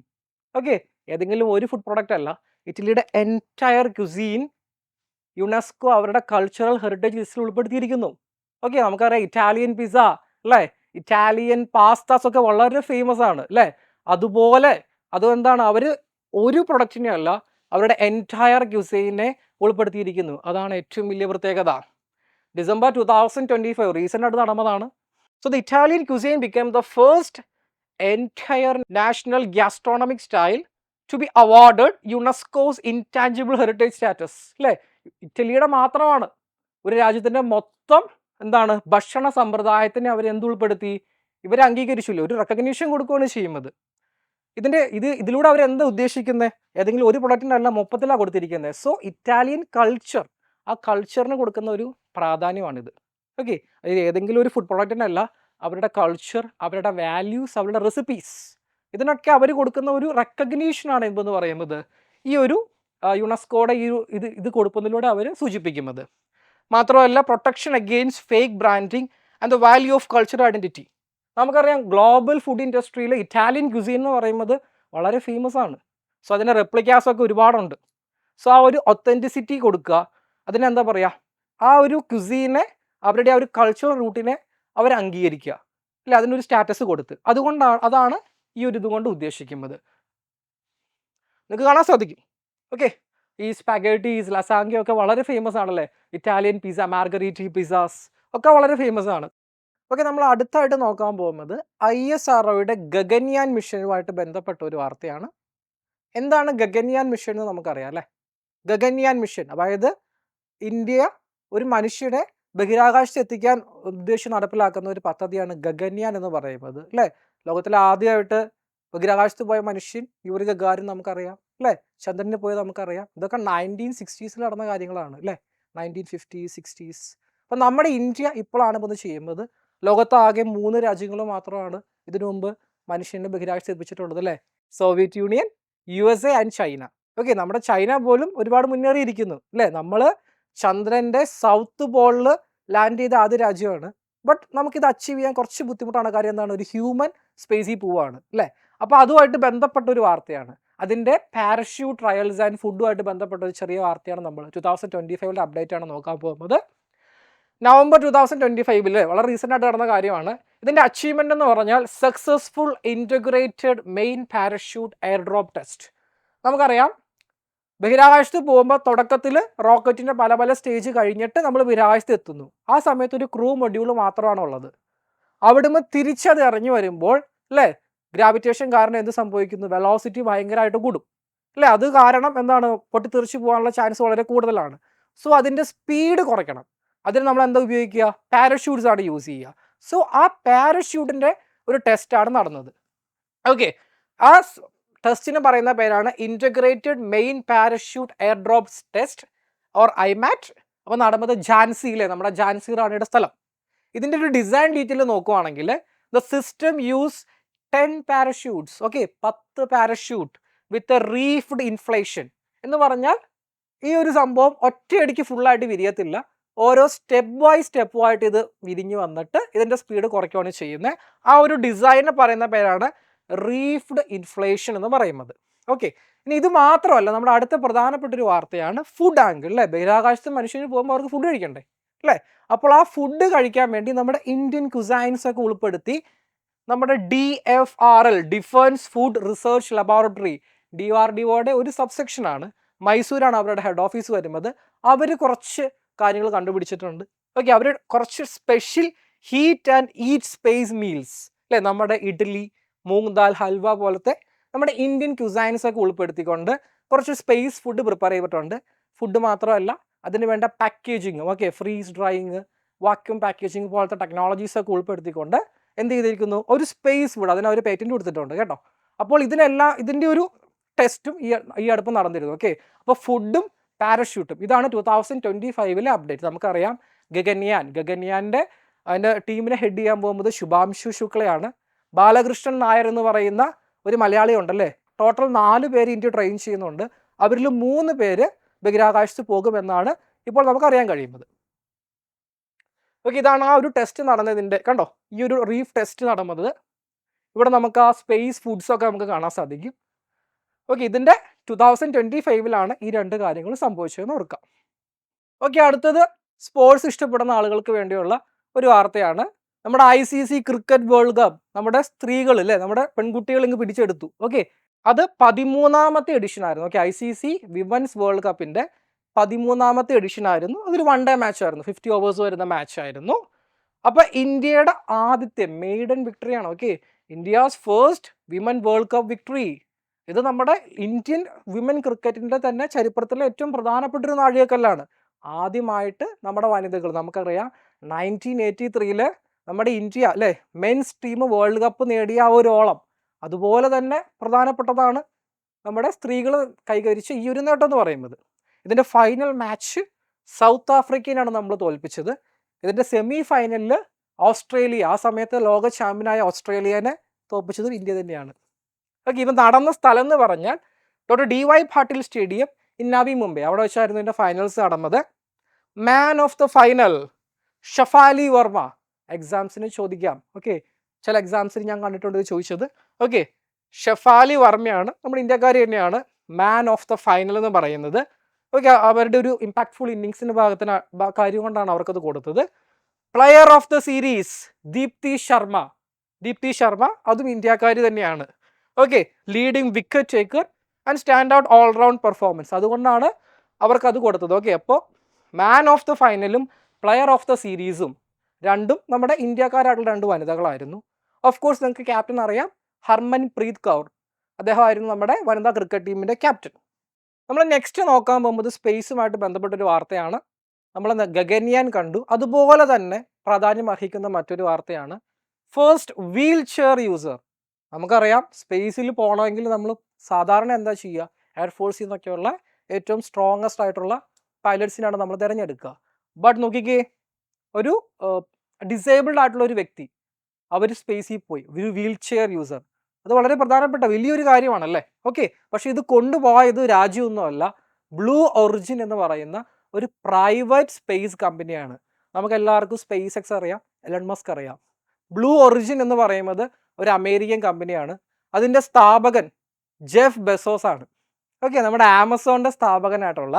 ഓക്കെ, ഏതെങ്കിലും ഒരു ഫുഡ് പ്രോഡക്റ്റ് അല്ല, ഇറ്റലിയുടെ എൻറ്റയർ ക്യുസീൻ യുനെസ്കോ അവരുടെ കൾച്ചറൽ ഹെറിറ്റേജ് ലിസ്റ്റിൽ ഉൾപ്പെടുത്തിയിരിക്കുന്നു. ഓക്കെ, നമുക്കറിയാം ഇറ്റാലിയൻ പിസ്സ അല്ലേ, ഇറ്റാലിയൻ പാസ്താസ് ഒക്കെ വളരെ ഫേമസ് ആണ് അല്ലേ. അതുപോലെ അതെന്താണ്, അവർ ഒരു പ്രൊഡക്റ്റിനെ അല്ല അവരുടെ എൻറ്റയർ ക്യുസൈനെ ഉൾപ്പെടുത്തിയിരിക്കുന്നു. അതാണ് ഏറ്റവും വലിയ പ്രത്യേകത. ഡിസംബർ 2025 റീസെൻ്റ് ആയിട്ട് നടന്നതാണ്. So the Italian cuisine become the first entire national gastronomic style to be awarded UNESCO's intangible heritage status അല്ലേ. ഇറ്റലിയുടെ മാത്രമാണ് ഒരു രാജ്യത്തിൻ്റെ മൊത്തം എന്താണ് ഭക്ഷണ സമ്പ്രദായത്തിനെ അവർ എന്തുൾപ്പെടുത്തി, ഇവരെ അംഗീകരിച്ചില്ല, ഒരു റെക്കഗ്നീഷൻ കൊടുക്കുകയാണ് ചെയ്യുന്നത്. ഇതിലൂടെ അവർ എന്താ ഉദ്ദേശിക്കുന്നത്, ഏതെങ്കിലും ഒരു പ്രൊഡക്റ്റിനല്ല മൊത്തത്തിലാണ് കൊടുത്തിരിക്കുന്നത്. സോ ഇറ്റാലിയൻ കൾച്ചർ, ആ കൾച്ചറിന് കൊടുക്കുന്ന ഒരു പ്രാധാന്യമാണിത്. ഓക്കെ, അതായത് ഏതെങ്കിലും ഒരു ഫുഡ് പ്രൊഡക്റ്റിനല്ല, അവരുടെ കൾച്ചർ, അവരുടെ വാല്യൂസ്, അവരുടെ റെസിപ്പീസ്, ഇതിനൊക്കെ അവർ കൊടുക്കുന്ന ഒരു റെക്കഗ്നീഷനാണ് എന്തെന്ന് പറയുന്നത് ഈ ഒരു യുനെസ്കോയുടെ ഇത് കൊടുക്കുന്നതിലൂടെ അവർ സൂചിപ്പിക്കുന്നത്. മാത്രമല്ല protection against fake branding and the value of cultural identity. നമുക്കറിയാം ഗ്ലോബൽ ഫുഡ് ഇൻഡസ്ട്രിയിൽ ഇറ്റാലിയൻ ക്യുസീൻ എന്ന് പറയുന്നത് വളരെ ഫേമസ് ആണ്. സോ അതിൻ്റെ റെപ്ലിക്കാസൊക്കെ ഒരുപാടുണ്ട്. സോ ആ ഒരു ഒത്തൻറ്റിസിറ്റി കൊടുക്കുക, അതിനെന്താ പറയുക, ആ ഒരു ക്യുസീനെ അവരുടെ ആ ഒരു കൾച്ചറൽ റൂട്ടിനെ അവർ അംഗീകരിക്കുക അല്ലെ, അതിനൊരു സ്റ്റാറ്റസ് കൊടുത്ത്, അതാണ് ഈ ഒരു ഇതുകൊണ്ട് ഉദ്ദേശിക്കുന്നത്. നിങ്ങൾക്ക് കാണാൻ സാധിക്കും. ഓക്കെ, ഈ സ്പാഗേറ്റീസ്, ലസാങ്ക ഒക്കെ വളരെ ഫേമസ് ആണല്ലേ. ഇറ്റാലിയൻ പിസ്സ, മാർഗരീറ്റി പിസ്സാസ് ഒക്കെ വളരെ ഫേമസ് ആണ്. ഓക്കെ, നമ്മൾ അടുത്തായിട്ട് നോക്കാൻ പോകുന്നത് ISROയുടെ ഗഗൻയാൻ മിഷനുമായിട്ട് ബന്ധപ്പെട്ട ഒരു വാർത്തയാണ്. എന്താണ് ഗഗൻയാൻ മിഷൻ എന്ന് നമുക്കറിയാം അല്ലേ. ഗഗൻയാൻ മിഷൻ അതായത് ഇന്ത്യ ഒരു മനുഷ്യനെ ബഹിരാകാശത്ത് എത്തിക്കാൻ ഉദ്ദേശിച്ച് നടപ്പിലാക്കുന്ന ഒരു പദ്ധതിയാണ് ഗഗൻയാൻ എന്ന് പറയുന്നത് അല്ലേ. ലോകത്തിലെ ആദ്യമായിട്ട് ബഹിരാകാശത്ത് പോയ മനുഷ്യൻ യൂറി ഗഗാരിൻ നമുക്കറിയാം അല്ലേ. ചന്ദ്രനിൽ പോയത് നമുക്കറിയാം. ഇതൊക്കെ 1960s നടന്ന കാര്യങ്ങളാണ് അല്ലേ, 1950s 60s. അപ്പം നമ്മുടെ ഇന്ത്യ ഇപ്പോഴാണ് ഇപ്പോൾ ഇത് ചെയ്യുന്നത്. ലോകത്താകെ 3 രാജ്യങ്ങൾ മാത്രമാണ് ഇതിനു മുമ്പ് മനുഷ്യനെ ബഹിരാകാശത്ത് എത്തിച്ചിട്ടുള്ളത് അല്ലേ, Soviet union, USA and China. Okay, നമ്മുടെ ചൈന പോലും ഒരുപാട് മുന്നേറിയിരിക്കുന്നു അല്ലേ. നമ്മൾ ചന്ദ്രൻ്റെ സൗത്ത് പോളിൽ ലാൻഡ് ചെയ്ത ആദ്യ രാജ്യമാണ്. ബട്ട് നമുക്കിത് അച്ചീവ് ചെയ്യാൻ കുറച്ച് ബുദ്ധിമുട്ടാണ്. കാര്യം എന്താണ്, ഒരു ഹ്യൂമൻ സ്പേസിൽ പോവുകയാണ് അല്ലേ. അപ്പോൾ അതുമായിട്ട് ബന്ധപ്പെട്ട ഒരു വാർത്തയാണ്. അതിൻ്റെ പാരഷ്യൂട്ട് ട്രയൽസ് ആൻഡ് ഫുഡുമായിട്ട് ബന്ധപ്പെട്ട ഒരു ചെറിയ വാർത്തയാണ് നമ്മൾ 2025 അപ്ഡേറ്റ് ആണ് നോക്കാൻ പോകുന്നത്. നവംബർ 2025 വളരെ റീസെൻ്റ് ആയിട്ട് നടന്ന കാര്യമാണ്. ഇതിൻ്റെ അച്ചീവ്മെൻ്റ് എന്ന് പറഞ്ഞാൽ successful integrated main parachute air drop test. നമുക്കറിയാം ബഹിരാകാശത്ത് പോകുമ്പോൾ തുടക്കത്തിൽ റോക്കറ്റിൻ്റെ പല പല സ്റ്റേജ് കഴിഞ്ഞിട്ട് നമ്മൾ ബഹിരാകാശത്ത് എത്തുന്നു. ആ സമയത്ത് ഒരു ക്രൂ മൊഡ്യൂൾ മാത്രമാണ് ഉള്ളത്. അവിടുന്ന് തിരിച്ചത് ഇറങ്ങി വരുമ്പോൾ അല്ലേ, ഗ്രാവിറ്റേഷൻ കാരണം എന്ത് സംഭവിക്കുന്നു? വെലോസിറ്റി ഭയങ്കരമായിട്ട് കൂടും അല്ലേ. അത് കാരണം എന്താണ്, പൊട്ടിത്തെറിച്ച് പോകാനുള്ള ചാൻസ് വളരെ കൂടുതലാണ്. സോ അതിൻ്റെ സ്പീഡ് കുറയ്ക്കണം. അതിന് നമ്മൾ എന്താ ഉപയോഗിക്കുക? പാരഷൂട്ട്സ് ആണ് യൂസ് ചെയ്യുക. സോ ആ പാരഷൂട്ടിൻ്റെ ഒരു ടെസ്റ്റാണ് നടന്നത്. ഓക്കെ, ആ ടെസ്റ്റിന് പറയുന്ന പേരാണ് integrated main parachute air drops test or IMAT. അപ്പോൾ നടന്നത് ഝാൻസിയിലെ, നമ്മുടെ ഝാൻസി റാണിയുടെ സ്ഥലം. ഇതിൻ്റെ ഒരു ഡിസൈൻ ഡീറ്റെയിൽ നോക്കുവാണെങ്കിൽ the system use 10 parachutes. Okay, 10 parachute with a reefed inflation എന്ന് പറഞ്ഞാൽ ഈ ഒരു സംഭവം ഒറ്റയടിക്ക് ഫുള്ളായിട്ട് വിരിയത്തില്ല. ഓരോ സ്റ്റെപ്പ് ആയിട്ട് ഇത് വിരിഞ്ഞ് വന്നിട്ട് ഇതിൻ്റെ സ്പീഡ് കുറയ്ക്കുകയാണ് ചെയ്യുന്നത്. ആ ഒരു ഡിസൈനെ പറയുന്ന പേരാണ് റീഫ്ഡ് ഇൻഫ്ലേഷൻ എന്ന് പറയുന്നത്. ഓക്കെ, ഇനി ഇത് മാത്രമല്ല, നമ്മുടെ അടുത്ത പ്രധാനപ്പെട്ട ഒരു വാർത്തയാണ് ഫുഡ് ആംഗിൾ അല്ലേ. ബഹിരാകാശത്ത് മനുഷ്യന് പോകുമ്പോൾ അവർക്ക് ഫുഡ് കഴിക്കണ്ടേ അല്ലേ. അപ്പോൾ ആ ഫുഡ് കഴിക്കാൻ വേണ്ടി നമ്മുടെ ഇന്ത്യൻ കുസൈൻസ് ഒക്കെ ഉൾപ്പെടുത്തി നമ്മുടെ DFRL defence food research laboratory, DRDOയുടെ ഒരു സബ്സെക്ഷനാണ്. മൈസൂരാണ് അവരുടെ ഹെഡ് ഓഫീസ് വരുന്നത്. അവർ കുറച്ച് കാര്യങ്ങൾ കണ്ടുപിടിച്ചിട്ടുണ്ട്. ഓക്കെ, അവർ കുറച്ച് special heat and eat space meals അല്ലേ, നമ്മുടെ ഇഡ്ഡലി, മൂങ് ദാൽ, ഹൽവ പോലത്തെ നമ്മുടെ ഇന്ത്യൻ ക്യുസൈൻസ് ഒക്കെ ഉൾപ്പെടുത്തിക്കൊണ്ട് കുറച്ച് സ്പേസ് ഫുഡ് പ്രിപ്പയർ ചെയ്തിട്ടുണ്ട്. ഫുഡ് മാത്രമല്ല, അതിന് വേണ്ട packaging, okay, freeze drying, vacuum packaging പോലത്തെ ടെക്നോളജീസ് ഒക്കെ ഉൾപ്പെടുത്തിക്കൊണ്ട് എന്ത് ചെയ്തിരിക്കുന്നു, ഒരു സ്പേസ് ഫുഡ്, അതിന് അവർ പേറ്റൻറ്റ് കൊടുത്തിട്ടുണ്ട് കേട്ടോ. അപ്പോൾ ഇതിൻ്റെ ഒരു ടെസ്റ്റും ഈ അടുപ്പ് നടന്നിരുന്നു. ഓക്കെ, അപ്പോൾ ഫുഡും പാരഷൂട്ടും ഇതാണ് 2025 അപ്ഡേറ്റ്. നമുക്കറിയാം ഗഗൻയാൻ്റെ അതിൻ്റെ ടീമിനെ ഹെഡ് ചെയ്യാൻ പോകുന്നത് ശുഭാംശു ശുക്ലയാണ്. ബാലകൃഷ്ണൻ നായർ എന്ന് പറയുന്ന ഒരു മലയാളി ഉണ്ടല്ലേ. ടോട്ടൽ 4 പേര് ഇന്ത്യ ട്രെയിൻ ചെയ്യുന്നുണ്ട്. അവരിൽ 3 പേര് ബഹിരാകാശത്ത് പോകുമെന്നാണ് ഇപ്പോൾ നമുക്കറിയാൻ കഴിയുന്നത്. ഓക്കെ, ഇതാണ് ആ ഒരു ടെസ്റ്റ് നടന്നതിൻ്റെ, കണ്ടോ, ഈ ഒരു റീഫ് ടെസ്റ്റ് നടന്നത്. ഇവിടെ നമുക്ക് ആ സ്പേസ് ഫുഡ്സൊക്കെ നമുക്ക് കാണാൻ സാധിക്കും. ഓക്കെ, ഇതിൻ്റെ 2025 ഈ 2 കാര്യങ്ങൾ സംഭവിച്ചതെന്ന് ഓർക്കാം. ഓക്കെ, അടുത്തത് സ്പോർട്സ് ഇഷ്ടപ്പെടുന്ന ആളുകൾക്ക് വേണ്ടിയുള്ള ഒരു വാർത്തയാണ്. നമ്മുടെ ICC ക്രിക്കറ്റ് വേൾഡ് കപ്പ് നമ്മുടെ സ്ത്രീകൾ അല്ലേ, നമ്മുടെ പെൺകുട്ടികൾ ഇങ്ങ് പിടിച്ചെടുത്തു. ഓക്കെ, അത് 13ാമത്തെ എഡിഷൻ ആയിരുന്നു. ഓക്കെ, ICC വിമൻസ് വേൾഡ് കപ്പിൻ്റെ 13ാമത്തെ എഡിഷൻ ആയിരുന്നു. അതൊരു 1 ഡേ മാച്ച് ആയിരുന്നു, 50 ഓവേഴ്സ് വരുന്ന മാച്ച് ആയിരുന്നു. അപ്പോൾ ഇന്ത്യയുടെ ആദ്യത്തെ മെയ്ഡൻ വിക്ടറിയാണ്. Okay, India's first women world cup victory. ഇത് നമ്മുടെ ഇന്ത്യൻ വിമൻ ക്രിക്കറ്റിൻ്റെ തന്നെ ചരിത്രത്തിലെ ഏറ്റവും പ്രധാനപ്പെട്ട ഒരു നാഴികക്കല്ലാണ്. ആദ്യമായിട്ട് നമ്മുടെ വനിതകൾ, നമുക്കറിയാം 1983 നമ്മുടെ ഇന്ത്യ അല്ലേ മെൻസ് ടീം വേൾഡ് കപ്പ് നേടിയ ആ ഒരു ഓളം, അതുപോലെ തന്നെ പ്രധാനപ്പെട്ടതാണ് നമ്മുടെ സ്ത്രീകൾ കൈകരിച്ച ഈ ഒരു നേട്ടം എന്ന് പറയുന്നത്. ഇതിൻ്റെ ഫൈനൽ മാച്ച് സൗത്ത് ആഫ്രിക്കയിലാണ് നമ്മൾ തോൽപ്പിച്ചത്. ഇതിൻ്റെ സെമി ഫൈനലിൽ ഓസ്ട്രേലിയ, ആ സമയത്ത് ലോക ചാമ്പ്യനായ ഓസ്ട്രേലിയനെ തോൽപ്പിച്ചത് ഇന്ത്യ തന്നെയാണ്. ഓക്കെ, ഇപ്പം നടന്ന സ്ഥലം എന്ന് പറഞ്ഞാൽ doctor DY Patil stadium in Navi Mumbai, അവിടെ വെച്ചായിരുന്നു ഇതിൻ്റെ ഫൈനൽസ് നടന്നത്. Man of the final Shafali Verma. എക്സാംസിന് ചോദിക്കാം. ഓക്കെ, ചില എക്സാംസിന് ഞാൻ കണ്ടിട്ടുണ്ട് ചോദിച്ചത്. ഓക്കെ, ഷഫാലി വർമ്മയാണ്, നമ്മുടെ ഇന്ത്യക്കാരി തന്നെയാണ് മാൻ ഓഫ് ദ ഫൈനൽ എന്ന് പറയുന്നത്. ഓക്കെ, അവരുടെ ഒരു ഇമ്പാക്ട്ഫുൾ ഇന്നിങ്സിൻ്റെ കാര്യം കൊണ്ടാണ് അവർക്കത് കൊടുത്തത്. Player of the series Deepti Sharma, അതും ഇന്ത്യക്കാരി തന്നെയാണ്. Okay, leading wicket taker and stand out all round performance, അതുകൊണ്ടാണ് അവർക്കത് കൊടുത്തത്. ഓക്കെ, അപ്പോൾ മാൻ ഓഫ് ദ ഫൈനലും പ്ലെയർ ഓഫ് ദ സീരീസും രണ്ടും നമ്മുടെ ഇന്ത്യക്കാരായിട്ടുള്ള 2 വനിതകളായിരുന്നു. ഓഫ് കോഴ്സ് നിങ്ങൾക്ക് ക്യാപ്റ്റൻ അറിയാം, ഹർമൻപ്രീത് കൗർ, അദ്ദേഹമായിരുന്നു നമ്മുടെ വനിതാ ക്രിക്കറ്റ് ടീമിൻ്റെ ക്യാപ്റ്റൻ. നമ്മൾ നെക്സ്റ്റ് നോക്കാൻ പോകുന്നത് സ്പേസുമായിട്ട് ബന്ധപ്പെട്ടൊരു വാർത്തയാണ്. നമ്മൾ ഗഗൻയാൻ കണ്ടു, അതുപോലെ തന്നെ പ്രാധാന്യം അർഹിക്കുന്ന മറ്റൊരു വാർത്തയാണ് ഫസ്റ്റ് വീൽ ചെയർ യൂസർ. നമുക്കറിയാം സ്പേസിൽ പോകണമെങ്കിൽ നമ്മൾ സാധാരണ എന്താ ചെയ്യുക, എയർഫോഴ്സിൽ നിന്നൊക്കെയുള്ള ഏറ്റവും സ്ട്രോങ്ങസ്റ്റ് ആയിട്ടുള്ള പൈലറ്റ്സിനാണ് നമ്മൾ തിരഞ്ഞെടുക്കുക. ബട്ട് നോക്കിക്കേ, ഒരു ഡിസേബിൾഡ് ആയിട്ടുള്ള ഒരു വ്യക്തി അവർ സ്പേസിൽ പോയി, ഒരു വീൽ ചെയർ യൂസർ, അത് വളരെ പ്രധാനപ്പെട്ട വലിയൊരു കാര്യമാണല്ലേ. ഓക്കെ, പക്ഷേ ഇത് കൊണ്ടുപോയത് രാജ്യമൊന്നുമല്ല, ബ്ലൂ ഒറിജിൻ എന്ന് പറയുന്ന ഒരു പ്രൈവറ്റ് സ്പേസ് കമ്പനിയാണ്. നമുക്ക് എല്ലാവർക്കും സ്പേസ് എക്സ് അറിയാം, എലൺ മസ്ക് അറിയാം. ബ്ലൂ ഒറിജിൻ എന്ന് പറയുന്നത് ഒരു അമേരിക്കൻ കമ്പനിയാണ്. അതിൻ്റെ സ്ഥാപകൻ ജെഫ് ബെസോസ് ആണ്. ഓക്കെ, നമ്മുടെ ആമസോണിൻ്റെ സ്ഥാപകനായിട്ടുള്ള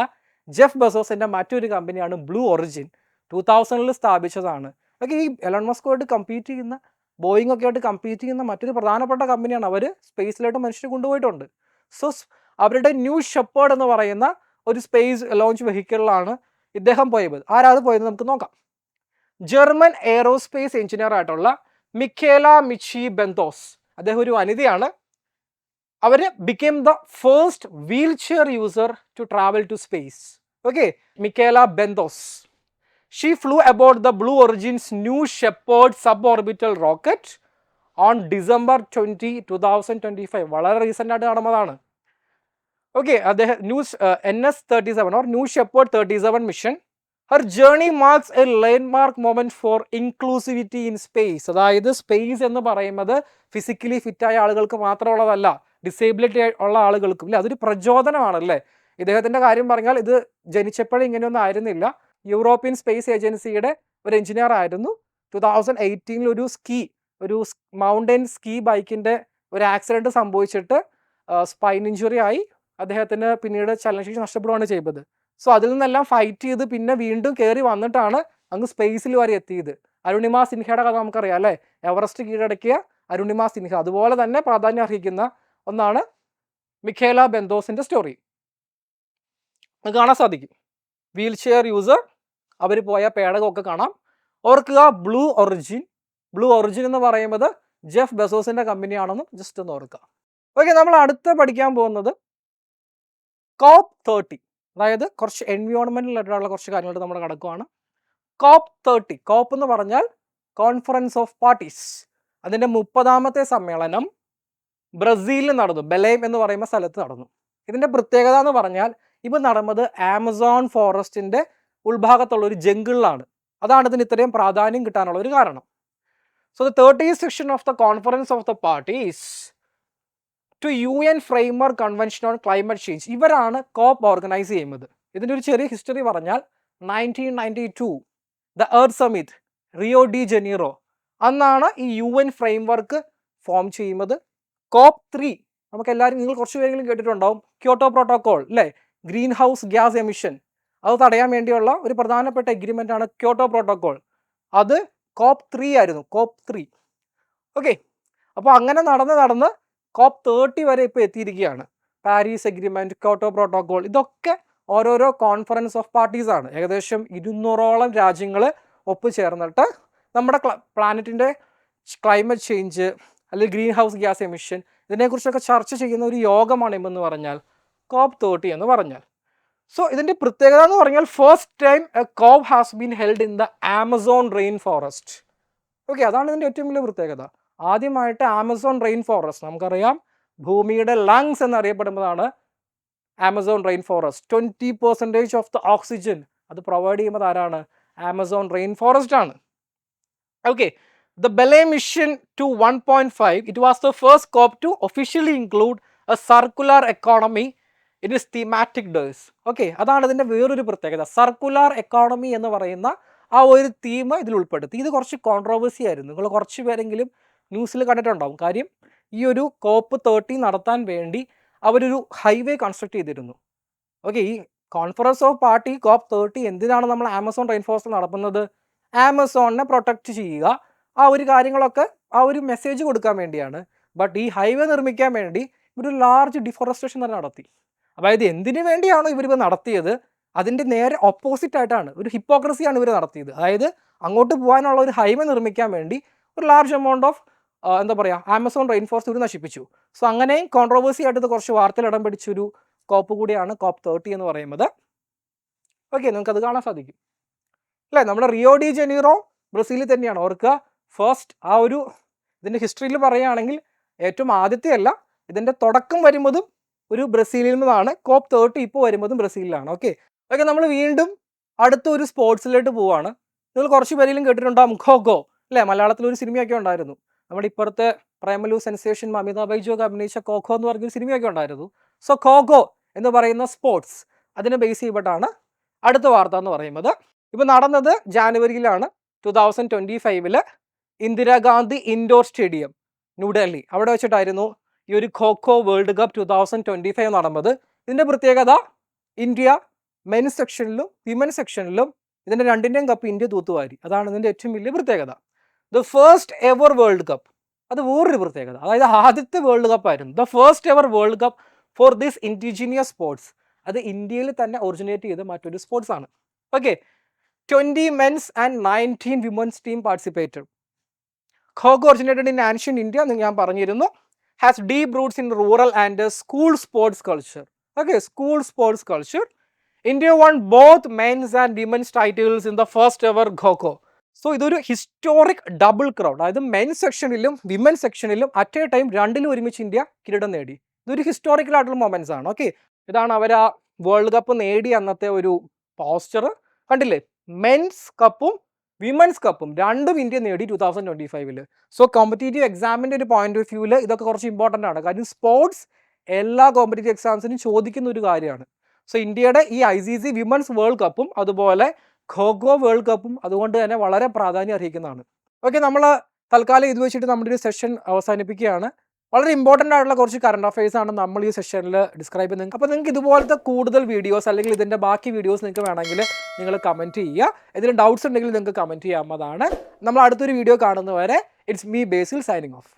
ജെഫ് ബെസോസിൻ്റെ മറ്റൊരു കമ്പനിയാണ് ബ്ലൂ ഒറിജിൻ. 2000 സ്ഥാപിച്ചതാണ്. ഓക്കെ, ഈ എലൺ മസ്കുമായിട്ട് കമ്പീറ്റ് ചെയ്യുന്ന, ബോയിങ് ഒക്കെ ആയിട്ട് കമ്പീറ്റ് ചെയ്യുന്ന മറ്റൊരു പ്രധാനപ്പെട്ട കമ്പനിയാണ്. അവർ സ്പേസിലോട്ട് മനുഷ്യരെ കൊണ്ടുപോയിട്ടുണ്ട്. സോ അവരുടെ ന്യൂ ഷെപ്പേർഡ് എന്ന് പറയുന്ന ഒരു സ്പേസ് ലോഞ്ച് വെഹിക്കിളിലാണ് ഇദ്ദേഹം പോയത്. ആരാത് പോയത് നമുക്ക് നോക്കാം. ജർമ്മൻ എയറോസ്പേസ് എഞ്ചിനീയർ ആയിട്ടുള്ള മിഖേല മിച്ചി ബെന്തോസ്, അദ്ദേഹം ഒരു വനിതയാണ്. അവർ became the first wheelchair user to travel to space. Okay, Michaela Benthaus. She flew about the Blue Origin's New Shepard suborbital rocket on December 20, 2025. വളരെ റീസെൻ്റ് ആയിട്ട് നടന്നതാണ്. ഓക്കെ, അദ്ദേഹം NS-37 or new Shepard 37 mission. Her journey marks a landmark moment for inclusivity in space. അതായത് space എന്ന് പറയുന്നത് physically ഫിറ്റായ ആളുകൾക്ക് മാത്രമുള്ളതല്ല, disability ഉള്ള ആളുകൾക്കും. ഇല്ല, അതൊരു പ്രചോദനമാണല്ലേ. ഇദ്ദേഹത്തിൻ്റെ കാര്യം പറഞ്ഞാൽ ഇത് ജനിച്ചപ്പോഴും ഇങ്ങനെയൊന്നും ആയിരുന്നില്ല. യൂറോപ്യൻ സ്പേസ് ഏജൻസിയുടെ ഒരു എഞ്ചിനീയർ ആയിരുന്നു. 2018 ഒരു മൗണ്ടൻ സ്കീ ബൈക്കിൻ്റെ ഒരു ആക്സിഡൻറ്റ് സംഭവിച്ചിട്ട് സ്പൈൻ ഇഞ്ചുറി ആയി. അദ്ദേഹത്തിന് പിന്നീട് ചലനശേഷി നഷ്ടപ്പെടുകയാണ് ചെയ്തത്. സോ അതിൽ നിന്നെല്ലാം ഫൈറ്റ് ചെയ്ത് പിന്നെ വീണ്ടും കയറി വന്നിട്ടാണ് അങ്ങ് സ്പേസിൽ വരെ എത്തിയത്. അരുണിമ സിൻഹയുടെ കഥ നമുക്കറിയാം അല്ലേ, എവറസ്റ്റ് കീഴടക്കിയ അരുണിമ സിൻഹ. അതുപോലെ തന്നെ പ്രാധാന്യം അർഹിക്കുന്ന ഒന്നാണ് മിഖേല ബെന്തോസിൻ്റെ സ്റ്റോറി. അത് കാണാൻ സാധിക്കും. വീൽ ചെയർ യൂസർ, അവർ പോയ പേടകമൊക്കെ കാണാം. ഓർക്കുക, ബ്ലൂ ഒറിജിൻ എന്ന് പറയുന്നത് ജെഫ് ബെസോസിൻ്റെ കമ്പനിയാണെന്നും ജസ്റ്റ് ഒന്ന് ഓർക്കുക. ഓക്കെ, നമ്മൾ അടുത്ത പഠിക്കാൻ പോകുന്നത് COP30. അതായത് കുറച്ച് എൻവയോൺമെൻറ്റൽ ആയിട്ടുള്ള കുറച്ച് കാര്യങ്ങൾ നമ്മൾ നടക്കുകയാണ്. COP30, കോപ്പ് എന്ന് പറഞ്ഞാൽ കോൺഫറൻസ് ഓഫ് പാർട്ടീസ്. അതിൻ്റെ 30ാമത്തെ സമ്മേളനം ബ്രസീലിൽ നടന്നു, ബെലേം എന്ന് പറയുന്ന സ്ഥലത്ത് നടന്നു. ഇതിൻ്റെ പ്രത്യേകത എന്ന് പറഞ്ഞാൽ ഇവ നടന്നത് ആമസോൺ ഫോറസ്റ്റിൻ്റെ ഉൾഭാഗത്തുള്ള ഒരു ജംഗിളിലാണ്. അതാണ് ഇതിന് ഇത്രയും പ്രാധാന്യം കിട്ടാനുള്ള ഒരു കാരണം. So the 30th section of the conference of the parties to UN framework convention on climate change. ഇവരാണ് കോപ്പ് ഓർഗനൈസ് ചെയ്യുന്നത്. ഇതിൻ്റെ ഒരു ചെറിയ ഹിസ്റ്ററി പറഞ്ഞാൽ 1992 the earth summit, Rio de Janeiro, അന്നാണ് ഈ UN ഫ്രെയിംവർക്ക് ഫോം ചെയ്യുന്നത്. COP3 നമുക്ക് എല്ലാവരും, നിങ്ങൾ കുറച്ച് പേരെങ്കിലും കേട്ടിട്ടുണ്ടാവും, ക്യോട്ടോ പ്രോട്ടോക്കോൾ അല്ലേ, ഗ്രീൻ ഹൗസ് ഗ്യാസ് എമിഷൻ, അത് തടയാൻ വേണ്ടിയുള്ള ഒരു പ്രധാനപ്പെട്ട എഗ്രിമെൻ്റ് ആണ് ക്യോട്ടോ പ്രോട്ടോക്കോൾ. അത് COP3 ആയിരുന്നു, COP3. ഓക്കെ, അപ്പോൾ അങ്ങനെ നടന്ന് COP30 വരെ ഇപ്പോൾ എത്തിയിരിക്കുകയാണ്. പാരീസ് എഗ്രിമെൻറ്റ്, ക്യോട്ടോ പ്രോട്ടോക്കോൾ, ഇതൊക്കെ ഓരോരോ കോൺഫറൻസ് ഓഫ് പാർട്ടീസ് ആണ്. ഏകദേശം 200ഓളം രാജ്യങ്ങൾ ഒപ്പുചേർന്നിട്ട് നമ്മുടെ പ്ലാനറ്റിൻ്റെ ക്ലൈമറ്റ് ചേഞ്ച് അല്ലെങ്കിൽ ഗ്രീൻ ഹൗസ് ഗ്യാസ് എമിഷൻ ഇതിനെക്കുറിച്ചൊക്കെ ചർച്ച ചെയ്യുന്ന ഒരു യോഗമാണ് എന്ന് പറഞ്ഞാൽ COP30 എന്ന് പറഞ്ഞാൽ. സോ ഇതിൻ്റെ പ്രത്യേകത എന്ന് പറഞ്ഞാൽ first time A COP has been held in the Amazon rain forest. Okay, അതാണ് ഇതിൻ്റെ ഏറ്റവും വലിയ പ്രത്യേകത. ആദ്യമായിട്ട് ആമസോൺ റെയിൻ ഫോറസ്റ്റ്, നമുക്കറിയാം ഭൂമിയുടെ ലങ്സ് എന്നറിയപ്പെടുന്നതാണ് Amazon rainforest. 20% of the oxygen അത് പ്രൊവൈഡ് ചെയ്യുന്നത് ആരാണ്? ആമസോൺ റെയിൻ ഫോറസ്റ്റ് ആണ്. Okay, the Belém mission to 1.5, it was the first COP to officially include a circular economy in its thematic days. Okay, അതാണ് ഇതിൻ്റെ വേറൊരു പ്രത്യേകത. Circular economy എന്ന് പറയുന്ന ആ ഒരു തീം ഇതിൽ ഉൾപ്പെടുത്തി. ഇത് കുറച്ച് കോൺട്രോവേഴ്സി ആയിരുന്നു, നിങ്ങൾ കുറച്ച് പേരെങ്കിലും ന്യൂസിൽ കണ്ടിട്ടുണ്ടാവും. കാര്യം ഈ ഒരു COP30 നടത്താൻ വേണ്ടി അവരൊരു ഹൈവേ കൺസ്ട്രക്ട് ചെയ്തിരുന്നു. ഓക്കെ, ഈ കോൺഫറൻസ് ഓഫ് പാർട്ടി COP30 എന്തിനാണ് നമ്മൾ ആമസോൺ റെയിൻ ഫോറസ്റ്റ് നടത്തുന്നത്? ആമസോണിനെ പ്രൊട്ടക്റ്റ് ചെയ്യുക, ആ ഒരു കാര്യങ്ങളൊക്കെ ആ ഒരു മെസ്സേജ് കൊടുക്കാൻ വേണ്ടിയാണ്. ബട്ട് ഈ ഹൈവേ നിർമ്മിക്കാൻ വേണ്ടി ഒരു ലാർജ് ഡിഫോറസ്റ്റേഷൻ തന്നെ നടത്തി. അതായത് എന്തിനു വേണ്ടിയാണോ ഇവർ നടത്തിയത് അതിൻ്റെ നേരെ ഓപ്പോസിറ്റ് ആയിട്ടാണ്, ഒരു ഹിപ്പോക്രസിയാണ് ഇവർ നടത്തിയത്. അതായത് അങ്ങോട്ട് പോകാനുള്ള ഒരു ഹൈവേ നിർമ്മിക്കാൻ വേണ്ടി ഒരു ലാർജ് എമൗണ്ട് ഓഫ് എന്താ പറയുക ആമസോൺ റെയിൻ ഫോറസ്റ്റ് ഇവർ നശിപ്പിച്ചു. സോ അങ്ങനെയും കോൺട്രോവേഴ്സി ആയിട്ട് ഇത് കുറച്ച് വാർത്തയിൽ ഇടം പിടിച്ചൊരു കോപ്പ് കൂടിയാണ് COP30 എന്ന് പറയുന്നത്. ഓക്കെ, നിങ്ങൾക്കത് കാണാൻ സാധിക്കും അല്ലേ. നമ്മുടെ റിയോ ഡി ജനീറോ ബ്രസീലിൽ തന്നെയാണ്. ഓർക്കുക, ഫസ്റ്റ് ആ ഒരു ഇതിൻ്റെ ഹിസ്റ്ററിയിൽ പറയുകയാണെങ്കിൽ ഏറ്റവും ആദ്യത്തെ അല്ല, ഇതിൻ്റെ തുടക്കം വരുന്നതും ഒരു ബ്രസീലിൽ നിന്നാണ്. COP30 ഇപ്പോൾ വരുന്നതും ബ്രസീലിലാണ്. ഓക്കെ, നമ്മൾ വീണ്ടും അടുത്ത ഒരു സ്പോർട്സിലോട്ട് പോവുകയാണ്. നിങ്ങൾ കുറച്ച് പേരെങ്കിലും കേട്ടിട്ടുണ്ടാകും ഖോ അല്ലേ, മലയാളത്തിലൊരു സിനിമയൊക്കെ ഉണ്ടായിരുന്നു. നമ്മുടെ ഇപ്പുറത്തെ പ്രേമലു സെൻസേഷൻ അമിതാഭ് ബൈജു അഭിനയിച്ച ഖോ എന്ന് പറഞ്ഞൊരു സിനിമയൊക്കെ ഉണ്ടായിരുന്നു. സോ ഖോ എന്ന് പറയുന്ന സ്പോർട്സ് അതിനെ ബേസ് ചെയ്തിട്ടാണ് അടുത്ത വാർത്ത എന്ന് പറയുന്നത്. ഇപ്പോൾ നടന്നത് ജാനുവരിയിലാണ് 2025 ഇന്ദിരാഗാന്ധി ഇൻഡോർ സ്റ്റേഡിയം ന്യൂഡൽഹി, അവിടെ വെച്ചിട്ടായിരുന്നു ഈ ഒരു ഖോ വേൾഡ് കപ്പ് 2025 നടന്നത്. ഇതിൻ്റെ പ്രത്യേകത ഇന്ത്യ മെൻസ് സെക്ഷനിലും വിമൻസ് സെക്ഷനിലും ഇതിൻ്റെ രണ്ടിൻ്റെയും കപ്പ് ഇന്ത്യ തൂത്തുവാരി. അതാണ് ഇതിൻ്റെ ഏറ്റവും വലിയ പ്രത്യേകത. The first ever world cup, അത് വേറൊരു പ്രത്യേകത. അതായത് ആദ്യത്തെ വേൾഡ് കപ്പ് ആയിരുന്നു. The first ever world cup for this indigenous sports. അത് ഇന്ത്യയിൽ തന്നെ ഒറിജിനേറ്റ് ചെയ്ത മറ്റൊരു സ്പോർട്സ് ആണ്. Okay, 20 men's and 19 women's team participated. Kho kho originated in ancient India എന്ന് ഞാൻ പറഞ്ഞിരുന്നു. Has deep Roots in rural and school sports culture. Okay, school sports culture. India one both men's and women's titles in the first ever Kho Kho. So ഇതൊരു historic double crowd, അതായത് men's സെക്ഷനിലും women's സെക്ഷനിലും at a time രണ്ടിലും ഒരുമിച്ച് India കിരീടം നേടി. ഇതൊരു historical ആയിട്ടുള്ള മൊമെന്റ്സ് ആണ്. ഓക്കെ, ഇതാണ് അവർ ആ വേൾഡ് കപ്പ് നേടി അന്നത്തെ ഒരു പോസ്റ്റർ കണ്ടില്ലേ. മെൻസ് കപ്പും വിമൻസ് കപ്പും രണ്ടും ഇന്ത്യ നേടി 2025. സോ കോമ്പറ്റേറ്റീവ് എക്സാമിൻ്റെ ഒരു പോയിന്റ് ഓഫ് വ്യൂവിൽ ഇതൊക്കെ കുറച്ച് ഇമ്പോർട്ടൻ്റ് ആണ്. കാര്യം സ്പോർട്സ് എല്ലാ കോമ്പറ്റേറ്റീവ് എക്സാംസിനും ചോദിക്കുന്ന ഒരു കാര്യമാണ്. സോ ഇന്ത്യയുടെ ഈ ICC വിമൻസ് വേൾഡ് കപ്പും അതുപോലെ ഖോഖോ വേൾഡ് കപ്പും അതുകൊണ്ട് തന്നെ വളരെ പ്രാധാന്യം അർഹിക്കുന്നതാണ്. ഓക്കെ, നമ്മൾ തൽക്കാലം ഇത് വെച്ചിട്ട് നമ്മുടെ ഒരു സെഷൻ അവസാനിപ്പിക്കുകയാണ്. വളരെ ഇമ്പോർട്ടൻ്റ് ആയിട്ടുള്ള കുറച്ച് കറണ്ട് അഫയേഴ്സ് ആണ് നമ്മൾ ഈ സെഷനിൽ ഡിസ്ക്രൈബ് ചെയ്യുന്നത്. അപ്പോൾ നിങ്ങൾക്ക് ഇതുപോലത്തെ കൂടുതൽ വീഡിയോസ് അല്ലെങ്കിൽ ഇതിൻ്റെ ബാക്കി വീഡിയോസ് നിങ്ങൾക്ക് വേണമെങ്കിൽ നിങ്ങൾ കമൻറ്റ് ചെയ്യുക. എന്തെങ്കിലും ഡൗട്ട്സ് ഉണ്ടെങ്കിൽ നിങ്ങൾക്ക് കമൻറ്റ് ചെയ്യാവുന്നതാണ്. നമ്മൾ അടുത്തൊരു വീഡിയോ കാണുന്നവരെ it's me Basil signing off.